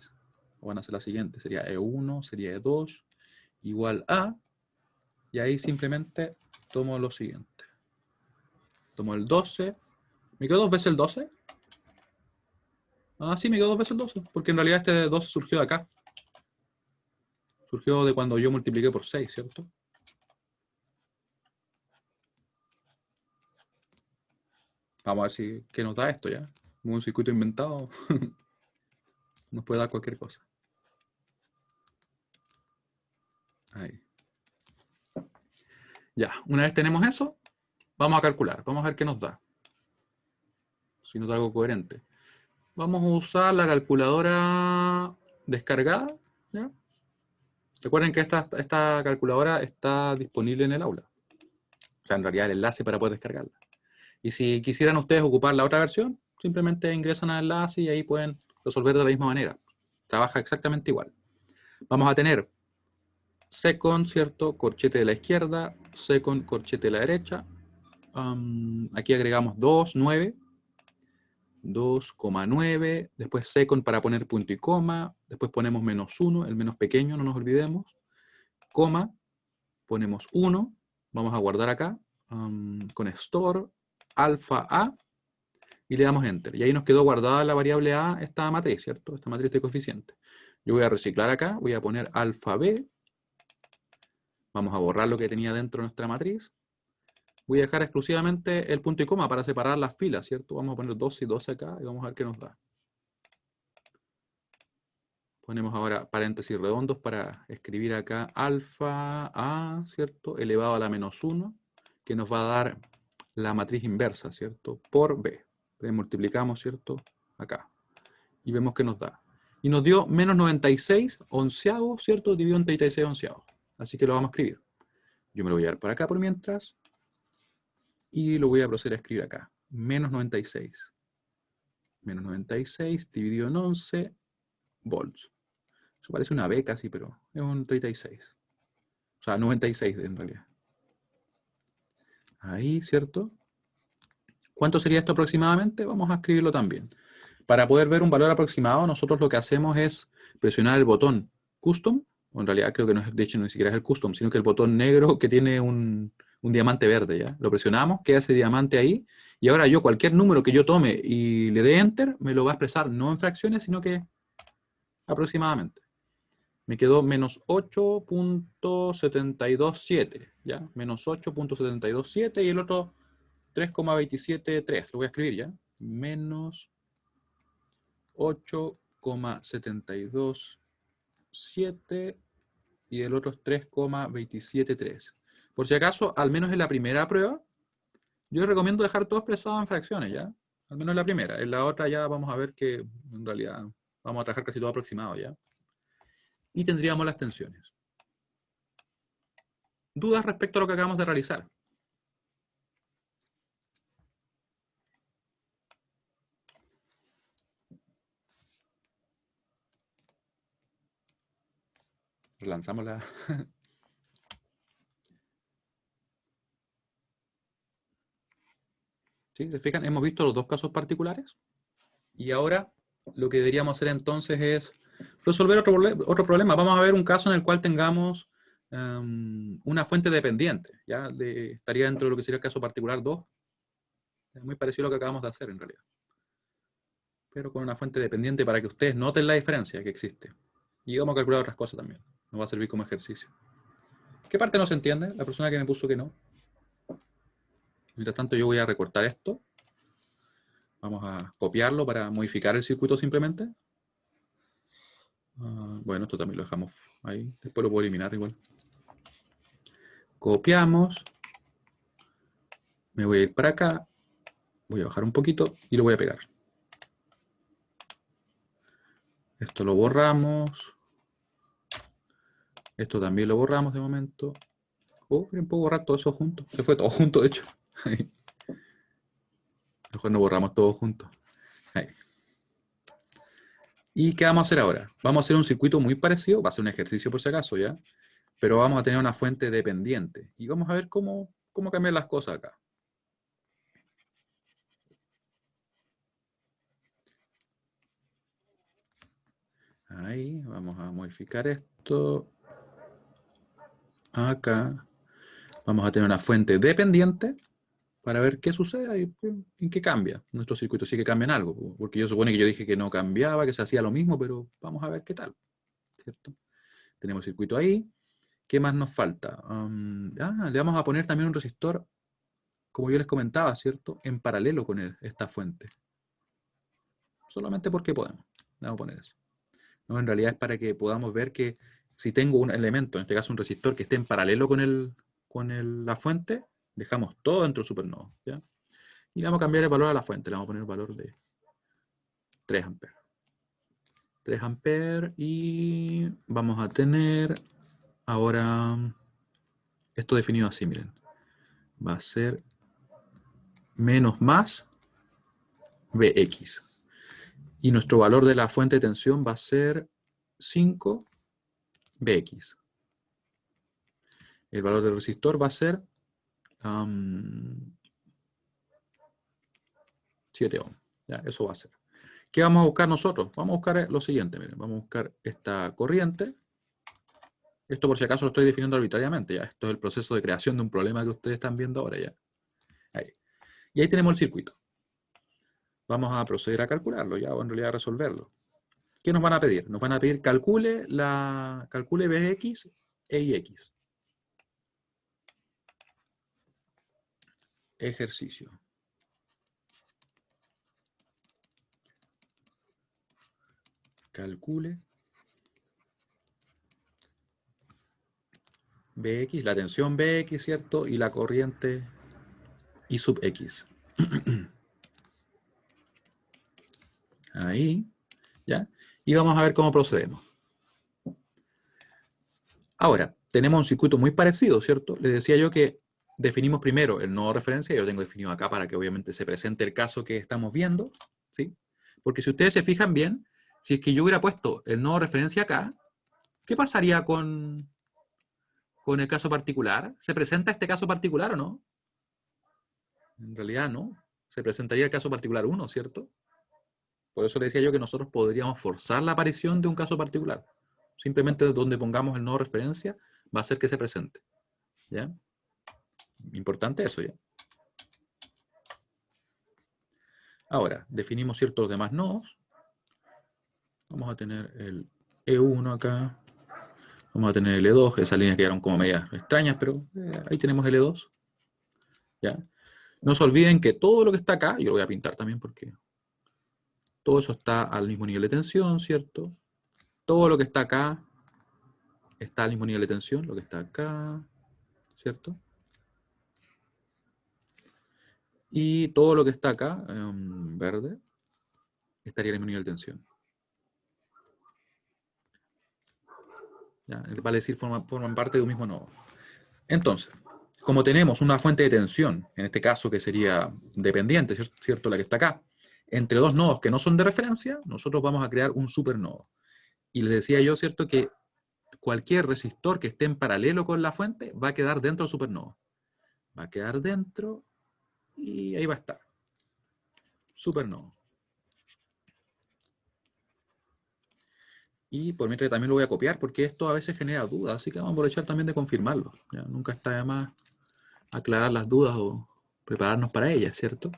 O van a ser la siguiente. Sería E1, sería E2, igual a. Y ahí simplemente tomo lo siguiente. Tomo el 12. ¿Me quedo dos veces el 12? Ah, sí, me quedo dos veces el 12. Porque en realidad este 12 surgió de acá. Surgió de cuando yo multipliqué por 6, ¿cierto? Vamos a ver si qué nos da esto ya. Un circuito inventado nos puede dar cualquier cosa. Ahí. Ya, una vez tenemos eso, vamos a calcular. Vamos a ver qué nos da. Si nos da algo coherente. Vamos a usar la calculadora descargada. ¿Ya? Recuerden que esta calculadora está disponible en el aula. O sea, en realidad el enlace para poder descargarla. Y si quisieran ustedes ocupar la otra versión, simplemente ingresan al enlace y ahí pueden resolver de la misma manera. Trabaja exactamente igual. Vamos a tener second, ¿cierto? Corchete de la izquierda, second, corchete de la derecha. Aquí agregamos 2, 9. 2,9, después second para poner punto y coma, después ponemos -1, el menos pequeño, no nos olvidemos, coma, ponemos 1, vamos a guardar acá, con store, alfa A, y le damos enter. Y ahí nos quedó guardada la variable A, esta matriz, ¿cierto? Esta matriz de coeficiente. Yo voy a reciclar acá, voy a poner alfa B, vamos a borrar lo que tenía dentro de nuestra matriz. Voy a dejar exclusivamente el punto y coma para separar las filas, ¿cierto? Vamos a poner 12 y 12 acá y vamos a ver qué nos da. Ponemos ahora paréntesis redondos para escribir acá alfa A, ¿cierto? Elevado a la -1, que nos va a dar la matriz inversa, ¿cierto? Por B. Le multiplicamos, ¿cierto? Acá. Y vemos que nos da. Y nos dio -96 onceavos, ¿cierto? Dividido en 36 onceavos. Así que lo vamos a escribir. Yo me lo voy a dar por acá por mientras. Y lo voy a proceder a escribir acá. -96. -96 dividido en 11 volts. Eso parece una B casi, pero es un 36. O sea, 96 en realidad. Ahí, ¿cierto? ¿Cuánto sería esto aproximadamente? Vamos a escribirlo también. Para poder ver un valor aproximado, nosotros lo que hacemos es presionar el botón Custom, o en realidad creo que no es, de hecho ni siquiera es el Custom, sino que el botón negro que tiene un diamante verde, ¿ya? Lo presionamos, queda ese diamante ahí, y ahora yo cualquier número que yo tome y le dé Enter, me lo va a expresar no en fracciones, sino que aproximadamente. Me quedó -8.727, ¿ya? -8.727 y el otro 3,273. Lo voy a escribir, ¿ya? -8,727 y el otro es 3,273. Por si acaso, al menos en la primera prueba, yo les recomiendo dejar todo expresado en fracciones, ¿ya? Al menos en la primera. En la otra ya vamos a ver que en realidad vamos a trabajar casi todo aproximado, ¿ya? Y tendríamos las tensiones. ¿Dudas respecto a lo que acabamos de realizar? Relanzamos la... ¿Sí? ¿Se fijan? Hemos visto los dos casos particulares. Y ahora lo que deberíamos hacer entonces es resolver otro problema. Vamos a ver un caso en el cual tengamos una fuente dependiente. ¿Ya? Estaría dentro de lo que sería el caso particular 2. Es muy parecido a lo que acabamos de hacer en realidad. Pero con una fuente dependiente para que ustedes noten la diferencia que existe. Y vamos a calcular otras cosas también. Nos va a servir como ejercicio. ¿Qué parte no se entiende? La persona que me puso que no. Mientras tanto yo voy a recortar esto. Vamos a copiarlo para modificar el circuito simplemente. Bueno, esto también lo dejamos ahí. Después lo puedo eliminar igual. Copiamos. Me voy a ir para acá. Voy a bajar un poquito y lo voy a pegar. Esto lo borramos. Esto también lo borramos de momento. Oh, miren, puedo borrar todo eso junto. Se fue todo junto, de hecho. Ahí. Mejor no borramos todo junto. Ahí. ¿Y qué vamos a hacer ahora? Vamos a hacer un circuito muy parecido. Va a ser un ejercicio por si acaso, ¿ya? Pero vamos a tener una fuente dependiente. Y vamos a ver cómo cambiar las cosas acá. Ahí, vamos a modificar esto. Acá. Vamos a tener una fuente dependiente para ver qué sucede y en qué cambia nuestro circuito. Sí que cambian algo, porque yo supone que yo dije que no cambiaba, que se hacía lo mismo, pero vamos a ver qué tal, ¿cierto? Tenemos el circuito ahí. ¿Qué más nos falta? Le vamos a poner también un resistor, como yo les comentaba, ¿cierto? En paralelo con esta fuente. Solamente porque podemos. Vamos a poner eso. No, en realidad es para que podamos ver que si tengo un elemento, en este caso un resistor, que esté en paralelo con la fuente, dejamos todo dentro del supernodo, ¿ya? Y le vamos a cambiar el valor a la fuente, le vamos a poner el valor de 3 amperes. 3 amperes y vamos a tener ahora esto definido así, miren. Va a ser menos más Vx. Y nuestro valor de la fuente de tensión va a ser 5 Vx. El valor del resistor va a ser 7 ohms. ¿Ya? Eso va a ser. ¿Qué vamos a buscar nosotros? Vamos a buscar lo siguiente, miren. Vamos a buscar esta corriente. Esto por si acaso lo estoy definiendo arbitrariamente, ¿ya? Esto es el proceso de creación de un problema que ustedes están viendo ahora, ¿ya? Ahí. Y ahí tenemos el circuito. Vamos a proceder a calcularlo, ¿ya? O en realidad a resolverlo. ¿Qué nos van a pedir? Nos van a pedir calcule Bx e Ix. Ejercicio. Calcule Bx, la tensión Bx, ¿cierto? Y la corriente I sub X. Ahí, ¿ya? Y vamos a ver cómo procedemos. Ahora, tenemos un circuito muy parecido, ¿cierto? Les decía yo que definimos primero el nodo de referencia, yo lo tengo definido acá para que obviamente se presente el caso que estamos viendo, ¿sí? Porque si ustedes se fijan bien, si es que yo hubiera puesto el nodo de referencia acá, ¿qué pasaría con el caso particular? ¿Se presenta este caso particular o no? En realidad no. Se presentaría el caso particular 1, ¿cierto? Por eso le decía yo que nosotros podríamos forzar la aparición de un caso particular. Simplemente donde pongamos el nodo de referencia va a hacer que se presente. ¿Ya? Importante eso, ¿ya? Ahora, definimos ciertos demás nodos. Vamos a tener el E1 acá. Vamos a tener el E2. Esas líneas quedaron como medias extrañas, pero ahí tenemos el E2. ¿Ya? No se olviden que todo lo que está acá, yo lo voy a pintar también porque todo eso está al mismo nivel de tensión, ¿cierto? Todo lo que está acá está al mismo nivel de tensión, lo que está acá, ¿cierto? Y todo lo que está acá, verde, estaría al mismo nivel de tensión. ¿Ya? Vale decir, forman parte de un mismo nodo. Entonces, como tenemos una fuente de tensión, en este caso que sería dependiente, ¿cierto? La que está acá, entre dos nodos que no son de referencia, nosotros vamos a crear un supernodo. Y les decía yo, ¿cierto? Que cualquier resistor que esté en paralelo con la fuente va a quedar dentro del supernodo. Va a quedar dentro y ahí va a estar. Supernodo. Y por mientras también lo voy a copiar porque esto a veces genera dudas, así que vamos a aprovechar también de confirmarlo. ¿Ya? Nunca está de más aclarar las dudas o prepararnos para ellas, ¿cierto?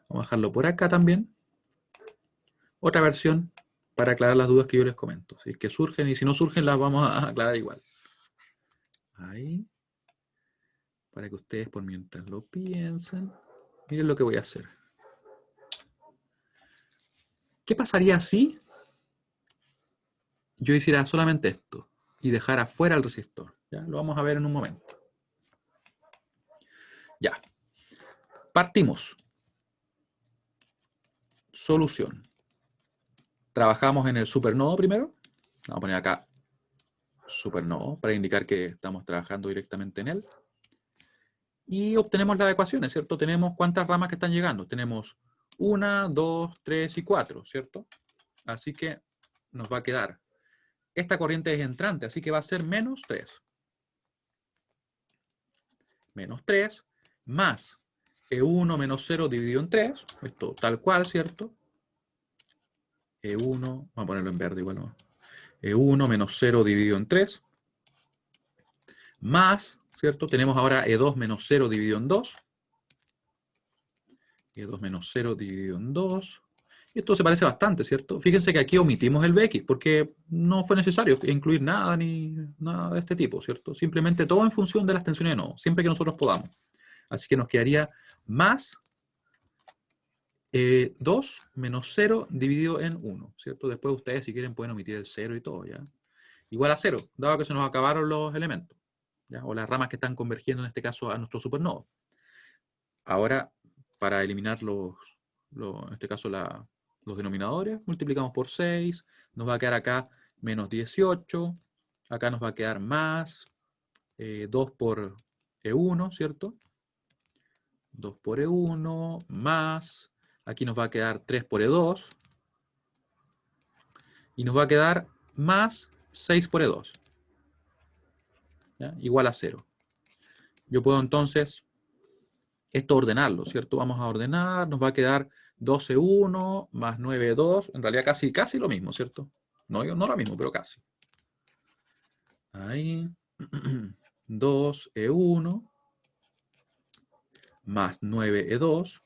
Vamos a dejarlo por acá también. Otra versión para aclarar las dudas que yo les comento. Si es que surgen y si no surgen las vamos a aclarar igual. Ahí. Para que ustedes por mientras lo piensen. Miren lo que voy a hacer. ¿Qué pasaría si yo hiciera solamente esto y dejara fuera el resistor? ¿Ya? Lo vamos a ver en un momento. Ya. Partimos. Solución. Trabajamos en el supernodo primero. Vamos a poner acá supernodo para indicar que estamos trabajando directamente en él. Y obtenemos las ecuaciones, ¿cierto? Tenemos cuántas ramas que están llegando. Tenemos 1, 2, 3 y 4, ¿cierto? Así que nos va a quedar. Esta corriente es entrante, así que va a ser menos 3. Menos 3 más E1 menos 0 dividido en 3. Esto tal cual, ¿cierto? E1, vamos a ponerlo en verde igual, ¿no? E1 menos 0 dividido en 3. Más, ¿cierto? Tenemos ahora E2 menos 0 dividido en 2. E2 menos 0 dividido en 2. Y esto se parece bastante, ¿cierto? Fíjense que aquí omitimos el Bx porque no fue necesario incluir nada ni nada de este tipo, ¿cierto? Simplemente todo en función de las tensiones de nodo, siempre que nosotros podamos. Así que nos quedaría más 2 menos 0 dividido en 1, ¿cierto? Después ustedes si quieren pueden omitir el 0 y todo, ¿ya? igual a 0, dado que se nos acabaron los elementos, ¿ya? O las ramas que están convergiendo en este caso a nuestro supernodo. Ahora, para eliminar en este caso los denominadores, multiplicamos por 6, nos va a quedar acá menos 18, acá nos va a quedar más 2 por E1, ¿cierto? 2 por E1, más, aquí nos va a quedar 3 por E2, y nos va a quedar más 6 por E2, ¿ya? Igual a 0. Yo puedo entonces esto ordenarlo, ¿cierto? Vamos a ordenar, nos va a quedar 12,1 más 9,2, en realidad casi lo mismo, ¿cierto? No lo mismo, pero casi. Ahí, 2E1 más 9E2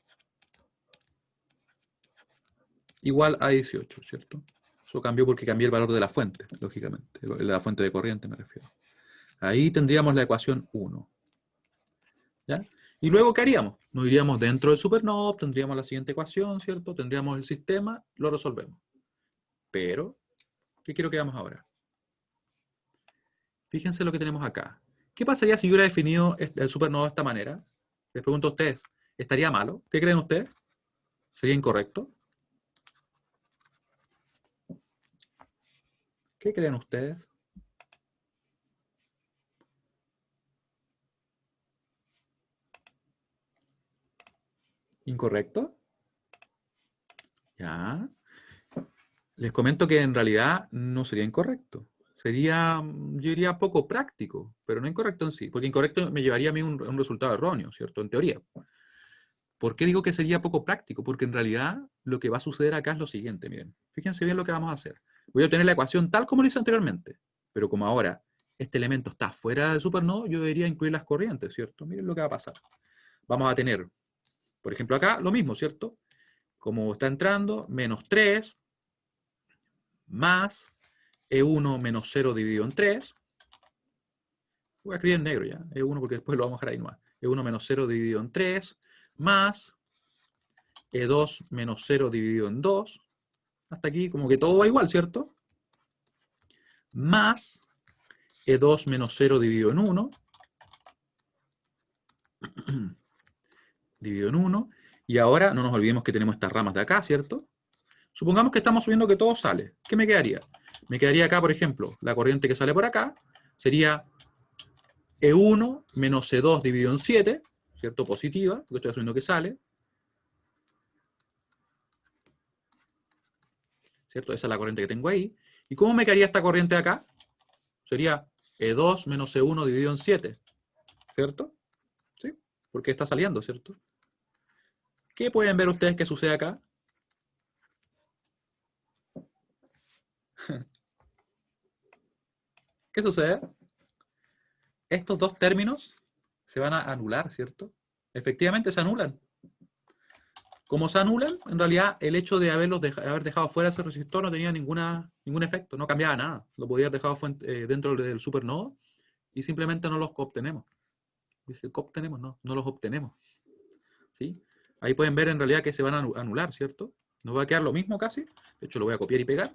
igual a 18, ¿cierto? Eso cambió porque cambié el valor de la fuente, lógicamente, de la fuente de corriente me refiero. Ahí tendríamos la ecuación 1. ¿Ya? Y luego, ¿qué haríamos? Nos iríamos dentro del supernodo, tendríamos la siguiente ecuación, ¿cierto? Tendríamos el sistema, lo resolvemos. Pero, ¿qué quiero que hagamos ahora? Fíjense lo que tenemos acá. ¿Qué pasaría si yo hubiera definido el supernodo de esta manera? Les pregunto a ustedes, ¿estaría malo? ¿Qué creen ustedes? ¿Sería incorrecto? ¿Qué creen ustedes? ¿Incorrecto? Ya. Les comento que en realidad no sería incorrecto. Sería, yo diría, poco práctico, pero no incorrecto en sí, porque incorrecto me llevaría a mí un resultado erróneo, ¿cierto? En teoría. ¿Por qué digo que sería poco práctico? Porque en realidad lo que va a suceder acá es lo siguiente, miren. Fíjense bien lo que vamos a hacer. Voy a obtener la ecuación tal como lo hice anteriormente, pero como ahora este elemento está fuera del supernodo, yo debería incluir las corrientes, ¿cierto? Miren lo que va a pasar. Vamos a tener, por ejemplo, acá lo mismo, ¿cierto? Como está entrando, menos 3 más E1 menos 0 dividido en 3. Voy a escribir en negro ya, E1 porque después lo vamos a dejar ahí nomás. E1 menos 0 dividido en 3 más E2 menos 0 dividido en 2. Hasta aquí como que todo va igual, ¿cierto? Más E2 menos 0 dividido en 1. Dividido en 1. Y ahora no nos olvidemos que tenemos estas ramas de acá, ¿cierto? Supongamos que estamos subiendo que todo sale. ¿Qué me quedaría? Me quedaría acá, por ejemplo, la corriente que sale por acá sería E1 menos E2 dividido en 7, ¿cierto? Positiva, porque estoy asumiendo que sale. ¿Cierto? Esa es la corriente que tengo ahí. ¿Y cómo me quedaría esta corriente de acá? Sería E2 menos E1 dividido en 7, ¿cierto? ¿Sí? Porque está saliendo, ¿cierto? ¿Qué pueden ver ustedes que sucede acá? ¿Qué sucede? Estos dos términos se van a anular, ¿cierto? Efectivamente se anulan. Como se anulan, en realidad el hecho de haber dejado fuera ese resistor no tenía ningún efecto, no cambiaba nada. Lo podía haber dejado dentro del supernodo y simplemente no los obtenemos. Dije, ¿obtenemos? No los obtenemos. ¿Sí? Ahí pueden ver en realidad que se van a anular, ¿cierto? Nos va a quedar lo mismo casi. De hecho, lo voy a copiar y pegar.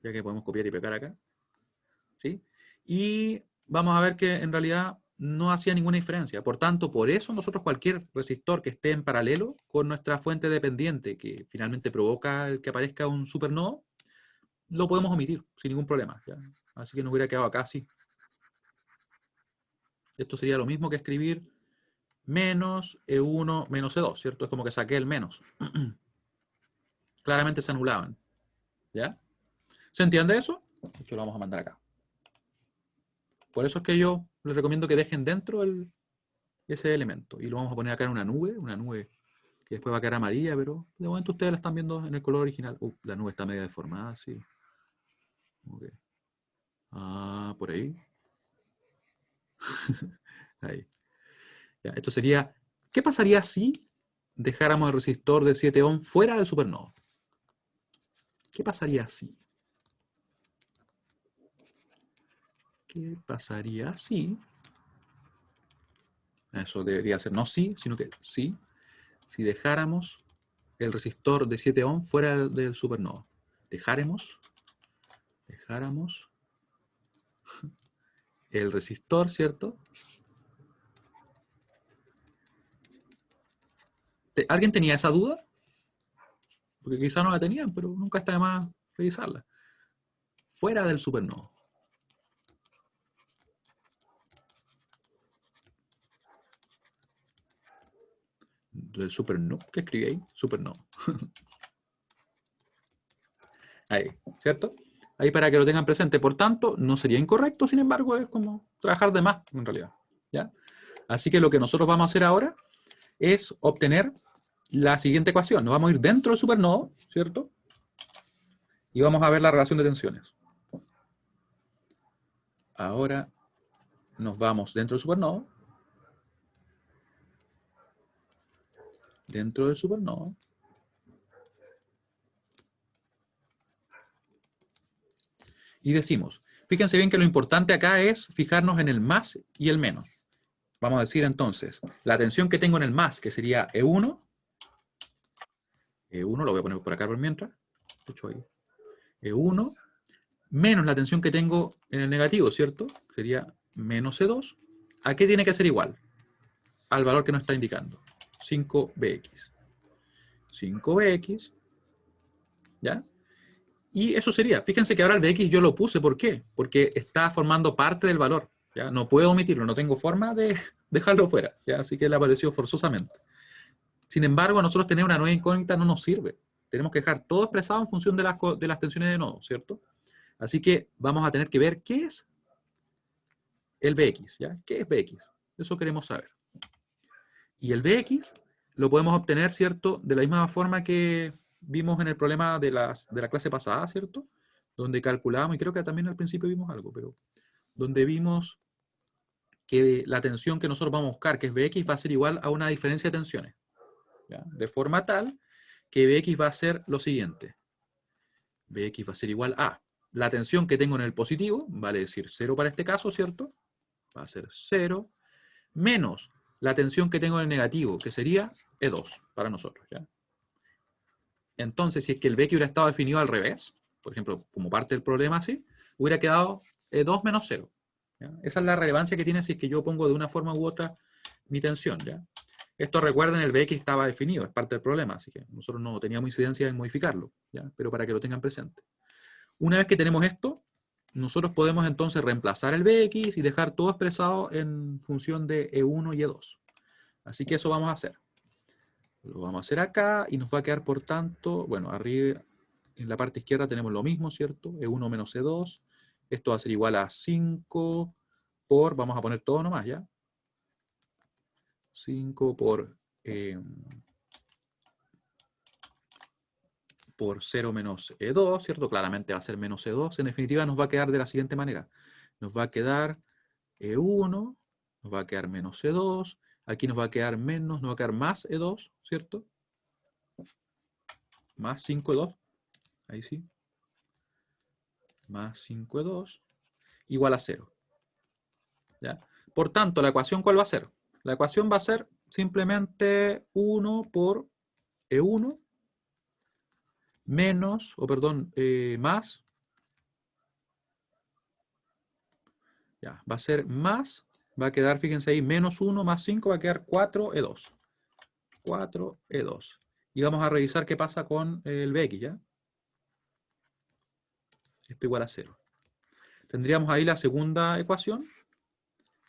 Ya que podemos copiar y pegar acá. ¿Sí? Y vamos a ver que en realidad no hacía ninguna diferencia. Por tanto, por eso nosotros cualquier resistor que esté en paralelo con nuestra fuente dependiente, que finalmente provoca el que aparezca un supernodo, lo podemos omitir sin ningún problema. ¿Ya? Así que nos hubiera quedado acá así. Esto sería lo mismo que escribir menos E1 menos E2, ¿cierto? Es como que saqué el menos. Claramente se anulaban. ¿Ya? ¿Se entiende eso? Esto lo vamos a mandar acá. Por eso es que yo les recomiendo que dejen dentro ese elemento. Y lo vamos a poner acá en una nube que después va a quedar amarilla, pero de momento ustedes la están viendo en el color original. La nube está medio deformada, sí. Okay. Ah, por ahí. Ahí. Ya, esto sería, ¿qué pasaría si dejáramos el resistor de 7 ohm fuera del supernodo? ¿Qué pasaría si? ¿Qué pasaría si? Eso debería ser no sí, sino que sí. Si dejáramos el resistor de 7 ohms fuera del supernodo. Dejáramos el resistor, ¿cierto? ¿Alguien tenía esa duda? Porque quizá no la tenían, pero nunca está de más revisarla. Fuera del supernodo. Del supernodo. ¿Qué escribí ahí? Supernodo. Ahí, ¿cierto? Ahí para que lo tengan presente. Por tanto, no sería incorrecto, sin embargo, es como trabajar de más, en realidad. ¿Ya? Así que lo que nosotros vamos a hacer ahora es obtener la siguiente ecuación. Nos vamos a ir dentro del supernodo, ¿cierto? Y vamos a ver la relación de tensiones. Ahora nos vamos dentro del supernodo. Dentro del supernodo. Y decimos, fíjense bien que lo importante acá es fijarnos en el más y el menos. Vamos a decir entonces, la tensión que tengo en el más, que sería E1, E1, lo voy a poner por acá por mientras, ahí, E1, menos la tensión que tengo en el negativo, ¿cierto? Sería menos E2. ¿A qué tiene que ser igual? Al valor que nos está indicando, 5Bx. 5Bx, ¿ya? Y eso sería, fíjense que ahora el Bx yo lo puse, ¿por qué? Porque está formando parte del valor, ¿ya? No puedo omitirlo, no tengo forma de dejarlo fuera, ¿ya? Así que le apareció forzosamente. Sin embargo, a nosotros tener una nueva incógnita no nos sirve. Tenemos que dejar todo expresado en función de las tensiones de nodo, ¿cierto? Así que vamos a tener que ver qué es el Bx, ¿ya? ¿Qué es Bx? Eso queremos saber. Y el Bx lo podemos obtener, ¿cierto? De la misma forma que vimos en el problema de la clase pasada, ¿cierto? Donde calculamos, y creo que también al principio vimos algo, pero donde vimos que la tensión que nosotros vamos a buscar, que es Bx, va a ser igual a una diferencia de tensiones, ¿ya? De forma tal que Bx va a ser lo siguiente. Bx va a ser igual a la tensión que tengo en el positivo, vale decir 0 para este caso, ¿cierto? Va a ser 0, menos la tensión que tengo en el negativo, que sería E2 para nosotros, ¿ya? Entonces, si es que el Bx hubiera estado definido al revés, por ejemplo, como parte del problema así, hubiera quedado E2 menos 0. ¿Ya? Esa es la relevancia que tiene si es que yo pongo de una forma u otra mi tensión, ¿ya? Esto, recuerden, el Bx estaba definido, es parte del problema, así que nosotros no teníamos incidencia en modificarlo, ¿ya? Pero para que lo tengan presente. Una vez que tenemos esto, nosotros podemos entonces reemplazar el Bx y dejar todo expresado en función de E1 y E2. Así que eso vamos a hacer. Lo vamos a hacer acá y nos va a quedar, por tanto, bueno, arriba en la parte izquierda tenemos lo mismo, ¿cierto? E1 menos E2. Esto va a ser igual a 5 por, vamos a poner todo nomás, ¿ya? 5 por 0 menos E2, ¿cierto? Claramente va a ser menos E2. En definitiva nos va a quedar de la siguiente manera. Nos va a quedar E1, nos va a quedar menos E2, aquí nos va a quedar menos, nos va a quedar más E2, ¿cierto? Más 5E2, ahí sí. Más 5E2, igual a 0. ¿Ya? Por tanto, ¿la ecuación cuál va a ser? La ecuación va a ser simplemente 1 por E1 menos, más, ya, va a ser más, va a quedar, fíjense ahí, menos 1 más 5 va a quedar 4E2. 4E2. Y vamos a revisar qué pasa con el Bx, ¿ya? Esto igual a 0. Tendríamos ahí la segunda ecuación.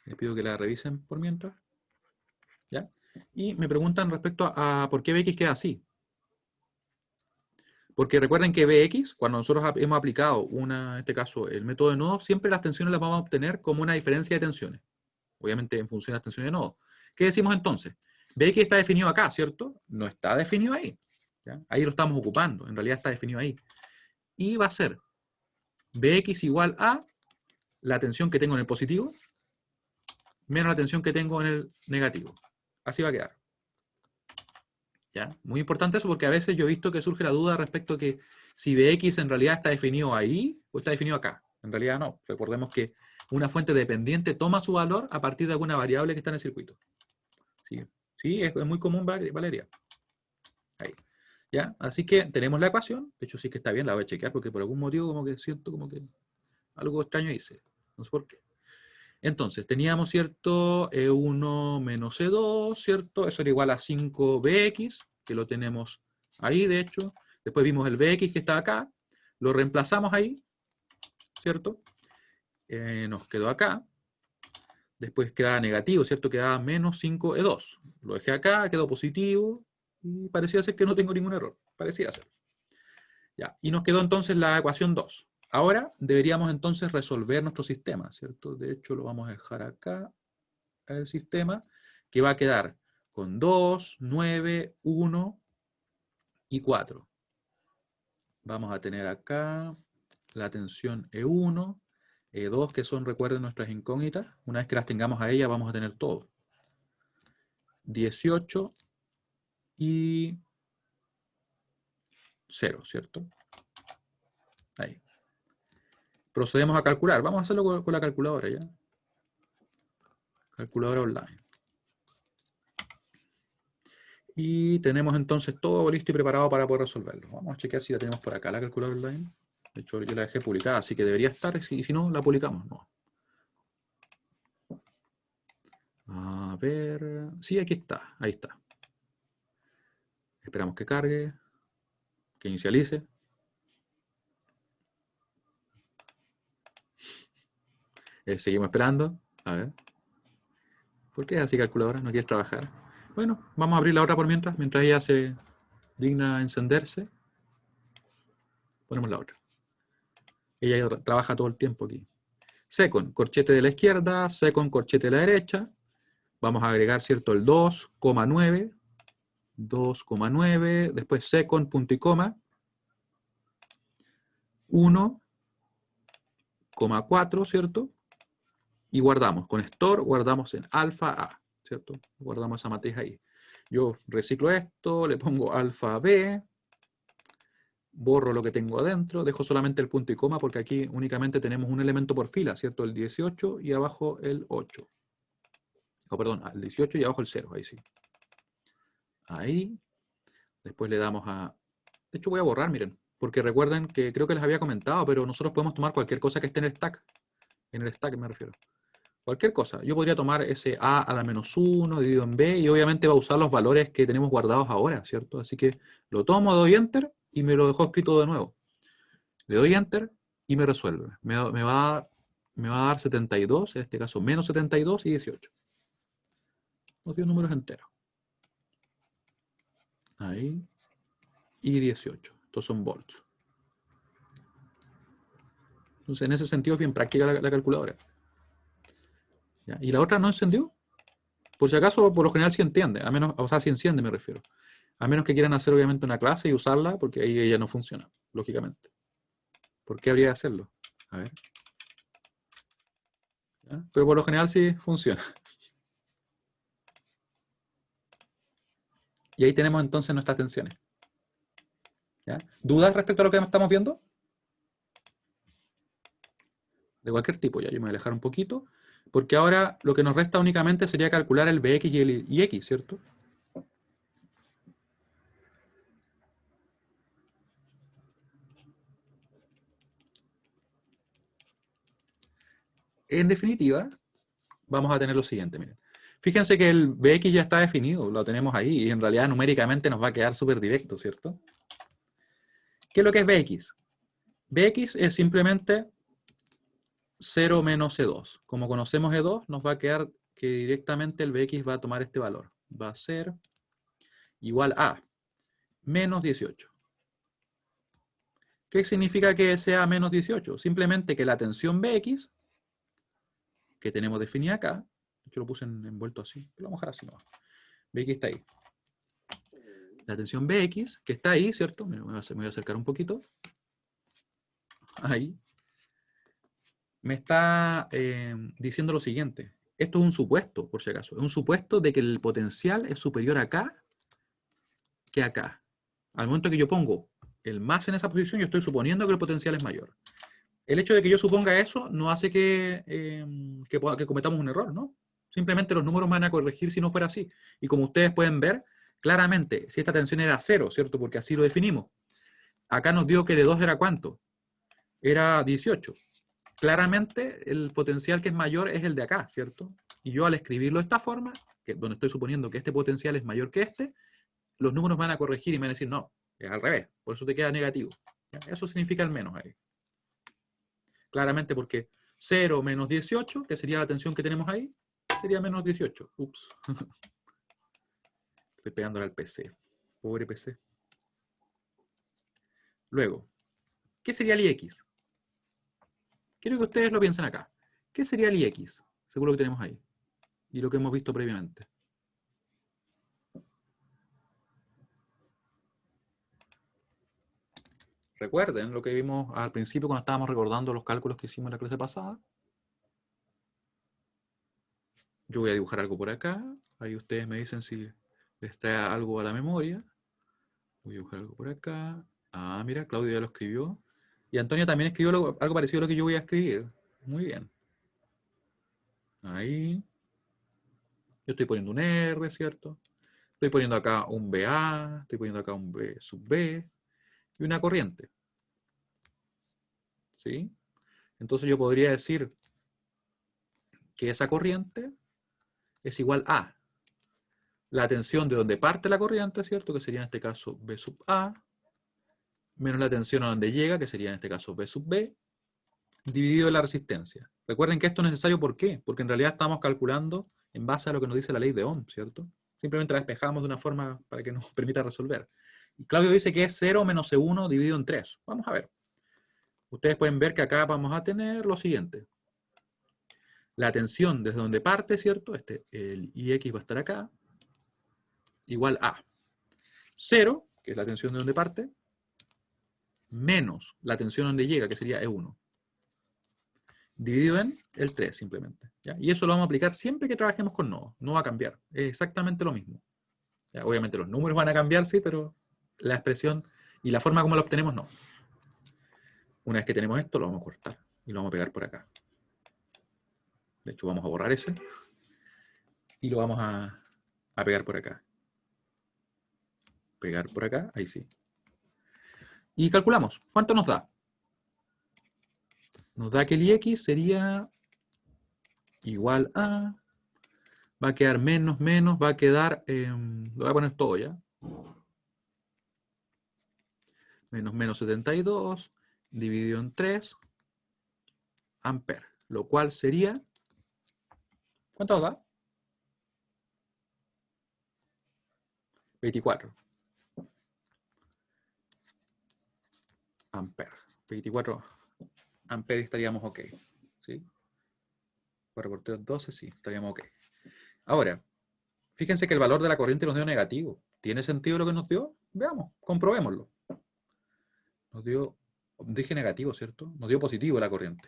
Les pido que la revisen por mientras. ¿Ya? Y me preguntan respecto a por qué Bx queda así. Porque recuerden que Bx, cuando nosotros hemos aplicado en este caso, el método de nodo, siempre las tensiones las vamos a obtener como una diferencia de tensiones. Obviamente en función de las tensiones de nodo. ¿Qué decimos entonces? Bx está definido acá, ¿cierto? No está definido ahí. ¿Ya? Ahí lo estamos ocupando. En realidad está definido ahí. Y va a ser Bx igual a la tensión que tengo en el positivo menos la tensión que tengo en el negativo. Así va a quedar. ¿Ya? Muy importante eso porque a veces yo he visto que surge la duda respecto a que si Bx en realidad está definido ahí o está definido acá. En realidad no. Recordemos que una fuente dependiente toma su valor a partir de alguna variable que está en el circuito. Sí, sí, es muy común, Valeria. Ahí. ¿Ya? Así que tenemos la ecuación. De hecho, sí que está bien, la voy a chequear porque por algún motivo como que siento como que algo extraño hice. No sé por qué. Entonces, teníamos, ¿cierto? E1 menos E2, ¿cierto? Eso era igual a 5Bx, que lo tenemos ahí, de hecho. Después vimos el Bx que está acá. Lo reemplazamos ahí, ¿cierto? Nos quedó acá. Después quedaba negativo, ¿cierto? Quedaba menos 5E2. Lo dejé acá, quedó positivo. Y parecía ser que no tengo ningún error. Parecía ser. Ya. Y nos quedó entonces la ecuación 2. Ahora deberíamos entonces resolver nuestro sistema, ¿cierto? De hecho, lo vamos a dejar acá, el sistema, que va a quedar con 2, 9, 1 y 4. Vamos a tener acá la tensión E1, E2, que son, recuerden, nuestras incógnitas. Una vez que las tengamos a ellas, vamos a tener todo. 18 y 0, ¿cierto? Ahí. Procedemos a calcular. Vamos a hacerlo con la calculadora ya. Calculadora online. Y tenemos entonces todo listo y preparado para poder resolverlo. Vamos a chequear si la tenemos por acá, la calculadora online. De hecho, yo la dejé publicada, así que debería estar. Si no, la publicamos. No. A ver. Sí, aquí está. Ahí está. Esperamos que cargue. Que inicialice. Seguimos esperando. A ver. ¿Por qué es así calculadora? ¿No quieres trabajar? Bueno, vamos a abrir la otra por mientras. Mientras ella se digna encenderse. Ponemos la otra. Ella trabaja todo el tiempo aquí. Second, corchete de la izquierda. Second, corchete de la derecha. Vamos a agregar, ¿cierto? El 2,9. 2,9. Después second, punto y coma. 1,4, ¿cierto? Y guardamos. Con store guardamos en alfa A, ¿cierto? Guardamos esa matriz ahí. Yo reciclo esto, le pongo alfa B, borro lo que tengo adentro, dejo solamente el punto y coma porque aquí únicamente tenemos un elemento por fila, ¿cierto? El 18 y abajo el 8. Oh, perdón, el 18 y abajo el 0, ahí sí. Ahí. Después le damos a... De hecho voy a borrar, miren, porque recuerden que creo que les había comentado, pero nosotros podemos tomar cualquier cosa que esté en el stack. En el stack me refiero. Cualquier cosa. Yo podría tomar ese A a la menos 1 dividido en B y obviamente va a usar los valores que tenemos guardados ahora, ¿cierto? Así que lo tomo, doy Enter y me lo dejo escrito de nuevo. Le doy Enter y me resuelve. Me va a dar 72, en este caso menos 72 y 18. Nos dio números enteros. Ahí. Y 18. Estos son volts. Entonces, en ese sentido es bien práctica la calculadora. ¿Ya? ¿Y la otra no encendió? Por si acaso, por lo general sí entiende, a menos, o sea, sí enciende me refiero. A menos que quieran hacer obviamente una clase y usarla, porque ahí ella no funciona, lógicamente. ¿Por qué habría de hacerlo? A ver. ¿Ya? Pero por lo general sí funciona. Y ahí tenemos entonces nuestras tensiones. ¿Ya? ¿Dudas respecto a lo que estamos viendo? De cualquier tipo, ya yo me voy a alejar un poquito, porque ahora lo que nos resta únicamente sería calcular el Bx y el Ix, ¿cierto? En definitiva, vamos a tener lo siguiente, miren. Fíjense que el Bx ya está definido, lo tenemos ahí, y en realidad numéricamente nos va a quedar súper directo, ¿cierto? ¿Qué es lo que es Bx? Bx es simplemente 0 menos E2. Como conocemos E2, nos va a quedar que directamente el Bx va a tomar este valor. Va a ser igual a menos 18. ¿Qué significa que sea menos 18? Simplemente que la tensión Bx, que tenemos definida acá, yo lo puse envuelto así, pero lo vamos a dejar así nomás. Bx está ahí. La tensión Bx, que está ahí, ¿cierto? Me voy a acercar un poquito. Ahí. Me está diciendo lo siguiente. Esto es un supuesto, por si acaso. Es un supuesto de que el potencial es superior acá que acá. Al momento que yo pongo el más en esa posición, yo estoy suponiendo que el potencial es mayor. El hecho de que yo suponga eso no hace que cometamos un error, ¿no? Simplemente los números van a corregir si no fuera así. Y como ustedes pueden ver, claramente, si esta tensión era 0, ¿cierto? Porque así lo definimos. Acá nos dio que de 2 era ¿cuánto? Era 18. Claramente el potencial que es mayor es el de acá, ¿cierto? Y yo al escribirlo de esta forma, donde estoy suponiendo que este potencial es mayor que este, los números van a corregir y me van a decir, no, es al revés, por eso te queda negativo. ¿Ya? Eso significa el menos ahí. Claramente porque 0 menos 18, que sería la tensión que tenemos ahí, sería menos 18. Ups. Estoy pegándole al PC. Pobre PC. Luego, ¿qué sería el IX? Quiero que ustedes lo piensen acá. ¿Qué sería el IX? Seguro que tenemos ahí. Y lo que hemos visto previamente. Recuerden lo que vimos al principio cuando estábamos recordando los cálculos que hicimos en la clase pasada. Yo voy a dibujar algo por acá. Ahí ustedes me dicen si les trae algo a la memoria. Voy a dibujar algo por acá. Ah, mira, Claudio ya lo escribió. Y Antonio también escribió algo parecido a lo que yo voy a escribir. Muy bien. Ahí. Yo estoy poniendo un R, ¿cierto? Estoy poniendo acá un BA, estoy poniendo acá un B sub B y una corriente. ¿Sí? Entonces yo podría decir que esa corriente es igual a la tensión de donde parte la corriente, ¿cierto? Que sería en este caso B sub A, menos la tensión a donde llega, que sería en este caso B sub B, dividido en la resistencia. Recuerden que esto es necesario, ¿por qué? Porque en realidad estamos calculando en base a lo que nos dice la ley de Ohm, ¿cierto? Simplemente la despejamos de una forma para que nos permita resolver. Y Claudio dice que es 0 menos C1 dividido en 3. Vamos a ver. Ustedes pueden ver que acá vamos a tener lo siguiente. La tensión desde donde parte, ¿cierto? El IX va a estar acá, igual a 0, que es la tensión de donde parte, menos la tensión donde llega, que sería E1. Dividido en el 3 simplemente. ¿Ya? Y eso lo vamos a aplicar siempre que trabajemos con nodos. No va a cambiar. Es exactamente lo mismo. ¿Ya? Obviamente los números van a cambiar, sí, pero la expresión y la forma como lo obtenemos, no. Una vez que tenemos esto, lo vamos a cortar y lo vamos a pegar por acá. De hecho, vamos a borrar ese y lo vamos a pegar por acá. Pegar por acá, ahí sí. Y calculamos. ¿Cuánto nos da? Nos da que el IX sería igual a... Va a quedar menos, va a quedar... lo voy a poner todo ya. Menos 72 dividido en 3 amperes. Lo cual sería... ¿Cuánto nos da? 24 amperes. 24 amperes estaríamos ok. ¿Sí? 4 por 3, 12, sí, estaríamos ok. Ahora, fíjense que el valor de la corriente nos dio negativo. ¿Tiene sentido lo que nos dio? Veamos, comprobémoslo. Nos dio, dije negativo, ¿cierto? Nos dio positivo la corriente.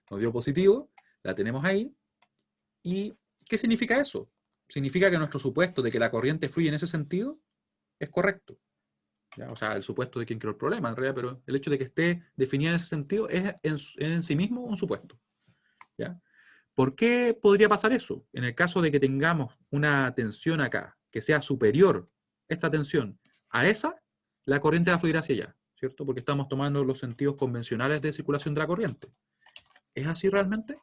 Nos dio positivo, la tenemos ahí. ¿Y qué significa eso? Significa que nuestro supuesto de que la corriente fluye en ese sentido es correcto. ¿Ya? O sea, el supuesto de quien creó el problema, en realidad, pero el hecho de que esté definida en ese sentido es en sí mismo un supuesto. ¿Ya? ¿Por qué podría pasar eso? En el caso de que tengamos una tensión acá que sea superior, esta tensión, a esa, la corriente va a fluir hacia allá, ¿cierto? Porque estamos tomando los sentidos convencionales de circulación de la corriente. ¿Es así realmente?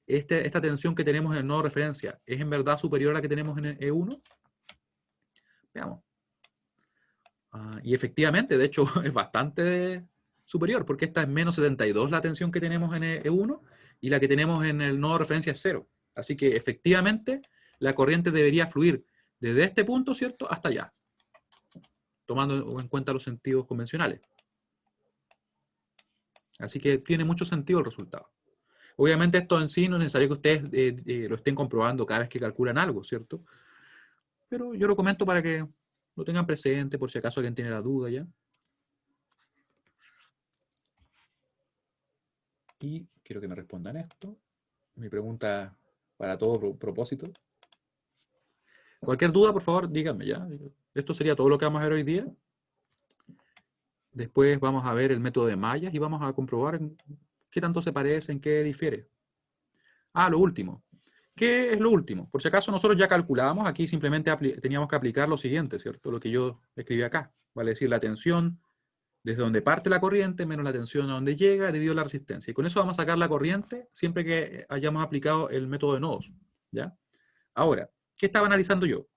Esta tensión que tenemos en el nodo de referencia, ¿es en verdad superior a la que tenemos en el E1? Veamos. Y efectivamente, de hecho, es bastante superior, porque esta es menos 72 la tensión que tenemos en el E1 y la que tenemos en el nodo de referencia es 0. Así que efectivamente la corriente debería fluir desde este punto, ¿cierto?, hasta allá, tomando en cuenta los sentidos convencionales. Así que tiene mucho sentido el resultado. Obviamente esto en sí no es necesario que ustedes lo estén comprobando cada vez que calculan algo, ¿cierto? Pero yo lo comento para que lo tengan presente por si acaso alguien tiene la duda ya. Y quiero que me respondan esto. Mi pregunta para todo propósito. Cualquier duda, por favor, díganme ya. Esto sería todo lo que vamos a ver hoy día. Después vamos a ver el método de mallas y vamos a comprobar qué tanto se parece, en qué difiere. Lo último. ¿Qué es lo último? Por si acaso nosotros ya calculábamos, aquí simplemente teníamos que aplicar lo siguiente, ¿cierto? Lo que yo escribí acá, vale decir la tensión desde donde parte la corriente menos la tensión a donde llega dividido la resistencia. Y con eso vamos a sacar la corriente siempre que hayamos aplicado el método de nodos, ¿ya? Ahora, ¿qué estaba analizando yo?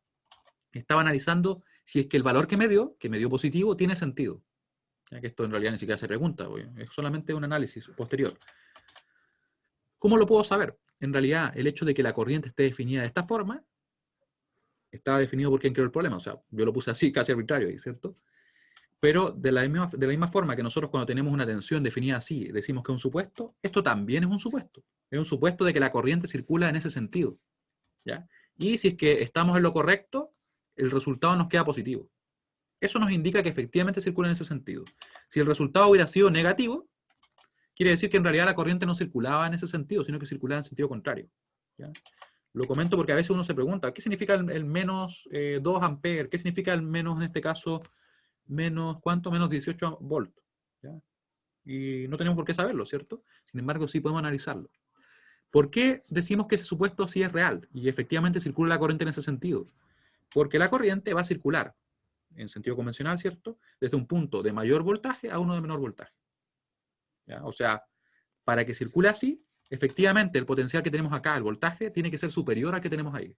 Estaba analizando si es que el valor que me dio positivo, tiene sentido. Ya que esto en realidad ni siquiera se pregunta, es solamente un análisis posterior. ¿Cómo lo puedo saber? En realidad, el hecho de que la corriente esté definida de esta forma, está definido por quién creó el problema. O sea, yo lo puse así, casi arbitrario ahí, ¿cierto? Pero de la misma forma que nosotros cuando tenemos una tensión definida así, decimos que es un supuesto, esto también es un supuesto. Es un supuesto de que la corriente circula en ese sentido, ¿ya? Y si es que estamos en lo correcto, el resultado nos queda positivo. Eso nos indica que efectivamente circula en ese sentido. Si el resultado hubiera sido negativo, quiere decir que en realidad la corriente no circulaba en ese sentido, sino que circulaba en sentido contrario, ¿ya? Lo comento porque a veces uno se pregunta, ¿qué significa el menos 2 amperes? ¿Qué significa el menos, en este caso, menos, ¿cuánto? Menos 18 volts, ¿ya? Y no tenemos por qué saberlo, ¿cierto? Sin embargo, sí podemos analizarlo. ¿Por qué decimos que ese supuesto sí es real? Y efectivamente circula la corriente en ese sentido. Porque la corriente va a circular, en sentido convencional, ¿cierto? Desde un punto de mayor voltaje a uno de menor voltaje, ¿ya? O sea, para que circule así, efectivamente el potencial que tenemos acá, el voltaje, tiene que ser superior al que tenemos ahí.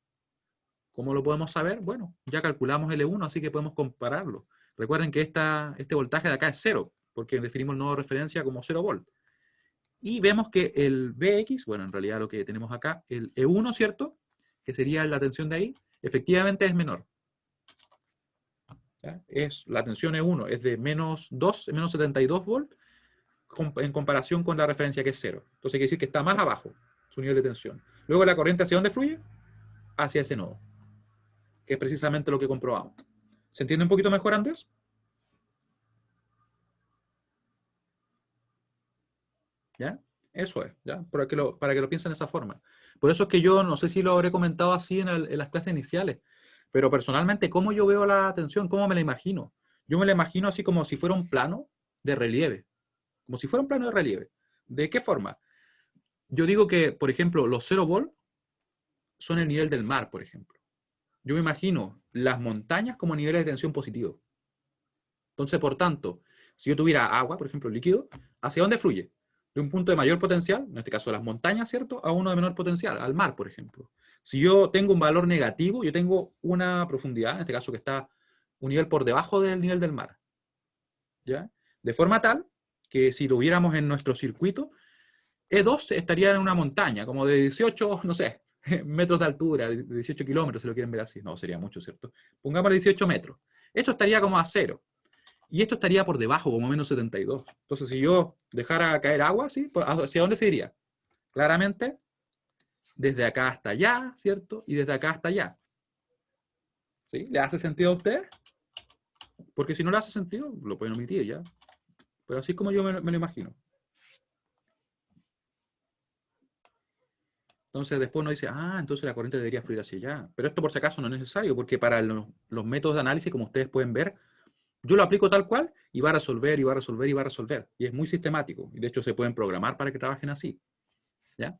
¿Cómo lo podemos saber? Bueno, ya calculamos L1, así que podemos compararlo. Recuerden que este voltaje de acá es 0, porque definimos el nodo de referencia como 0 volt. Y vemos que el Vx, bueno, en realidad lo que tenemos acá, el E1, ¿cierto? Que sería la tensión de ahí, efectivamente es menor. ¿Ya? La tensión E1 es de menos 72 volts, en comparación con la referencia que es 0. Entonces quiere decir que está más abajo su nivel de tensión. Luego la corriente, ¿hacia dónde fluye? Hacia ese nodo, que es precisamente lo que comprobamos. ¿Se entiende un poquito mejor, Andrés? ¿Ya? Eso es, ¿ya? Para que lo piensen de esa forma. Por eso es que yo no sé si lo habré comentado así en las clases iniciales, pero personalmente, ¿cómo yo veo la tensión? ¿Cómo me la imagino? Yo me la imagino así como si fuera un plano de relieve. Como si fuera un plano de relieve. ¿De qué forma? Yo digo que, por ejemplo, los 0 volt son el nivel del mar, por ejemplo. Yo me imagino las montañas como niveles de tensión positivo. Entonces, por tanto, si yo tuviera agua, por ejemplo, líquido, ¿hacia dónde fluye? De un punto de mayor potencial, en este caso las montañas, ¿cierto? A uno de menor potencial, al mar, por ejemplo. Si yo tengo un valor negativo, yo tengo una profundidad, en este caso que está un nivel por debajo del nivel del mar, ¿ya? De forma tal que si lo viéramos en nuestro circuito, E2 estaría en una montaña, como de 18, no sé, metros de altura, de 18 kilómetros, si lo quieren ver así. No, sería mucho, ¿cierto? Pongámosle 18 metros. Esto estaría como a 0. Y esto estaría por debajo, como menos 72. Entonces, si yo dejara caer agua, ¿sí? ¿Hacia dónde se iría? Claramente, desde acá hasta allá, ¿cierto? Y desde acá hasta allá. ¿Sí? ¿Le hace sentido a usted? Porque si no le hace sentido, lo pueden omitir ya. Pero así es como yo me lo imagino. Entonces después uno dice, entonces la corriente debería fluir hacia allá. Pero esto por si acaso no es necesario, porque para los métodos de análisis, como ustedes pueden ver, yo lo aplico tal cual y va a resolver, y va a resolver, y va a resolver. Y es muy sistemático. Y de hecho se pueden programar para que trabajen así, ¿ya?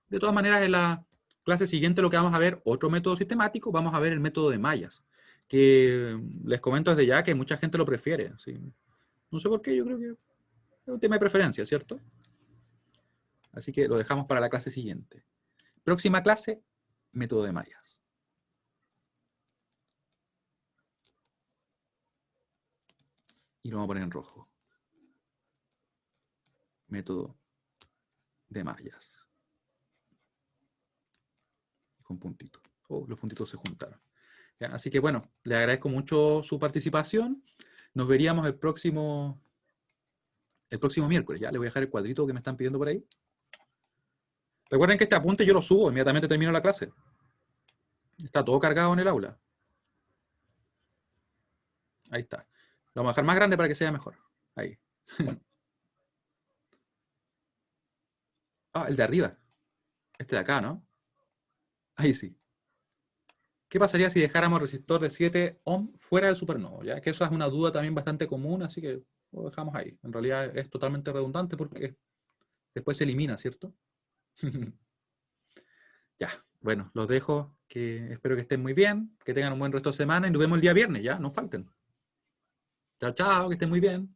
De todas maneras, en la clase siguiente lo que vamos a ver, otro método sistemático, vamos a ver el método de mallas, que les comento desde ya que mucha gente lo prefiere, ¿sí? No sé por qué, yo creo que es un tema de preferencia, ¿cierto? Así que lo dejamos para la clase siguiente. Próxima clase, método de mallas. Y lo vamos a poner en rojo. Método de mallas. Con puntitos. Los puntitos se juntaron. ¿Ya? Así que bueno, le agradezco mucho su participación. Nos veríamos el próximo miércoles. Ya le voy a dejar el cuadrito que me están pidiendo por ahí. Recuerden que este apunte yo lo subo, inmediatamente termino la clase. Está todo cargado en el aula. Ahí está. Lo vamos a dejar más grande para que sea mejor. Ahí. El de arriba. Este de acá, ¿no? Ahí sí. ¿Qué pasaría si dejáramos el resistor de 7 ohm fuera del supernodo? ¿Ya? Que eso es una duda también bastante común, así que lo dejamos ahí. En realidad es totalmente redundante porque después se elimina, ¿cierto? Ya. Bueno, los dejo, que espero que estén muy bien, que tengan un buen resto de semana y nos vemos el día viernes, ya, no falten. Chao, chao, que estén muy bien.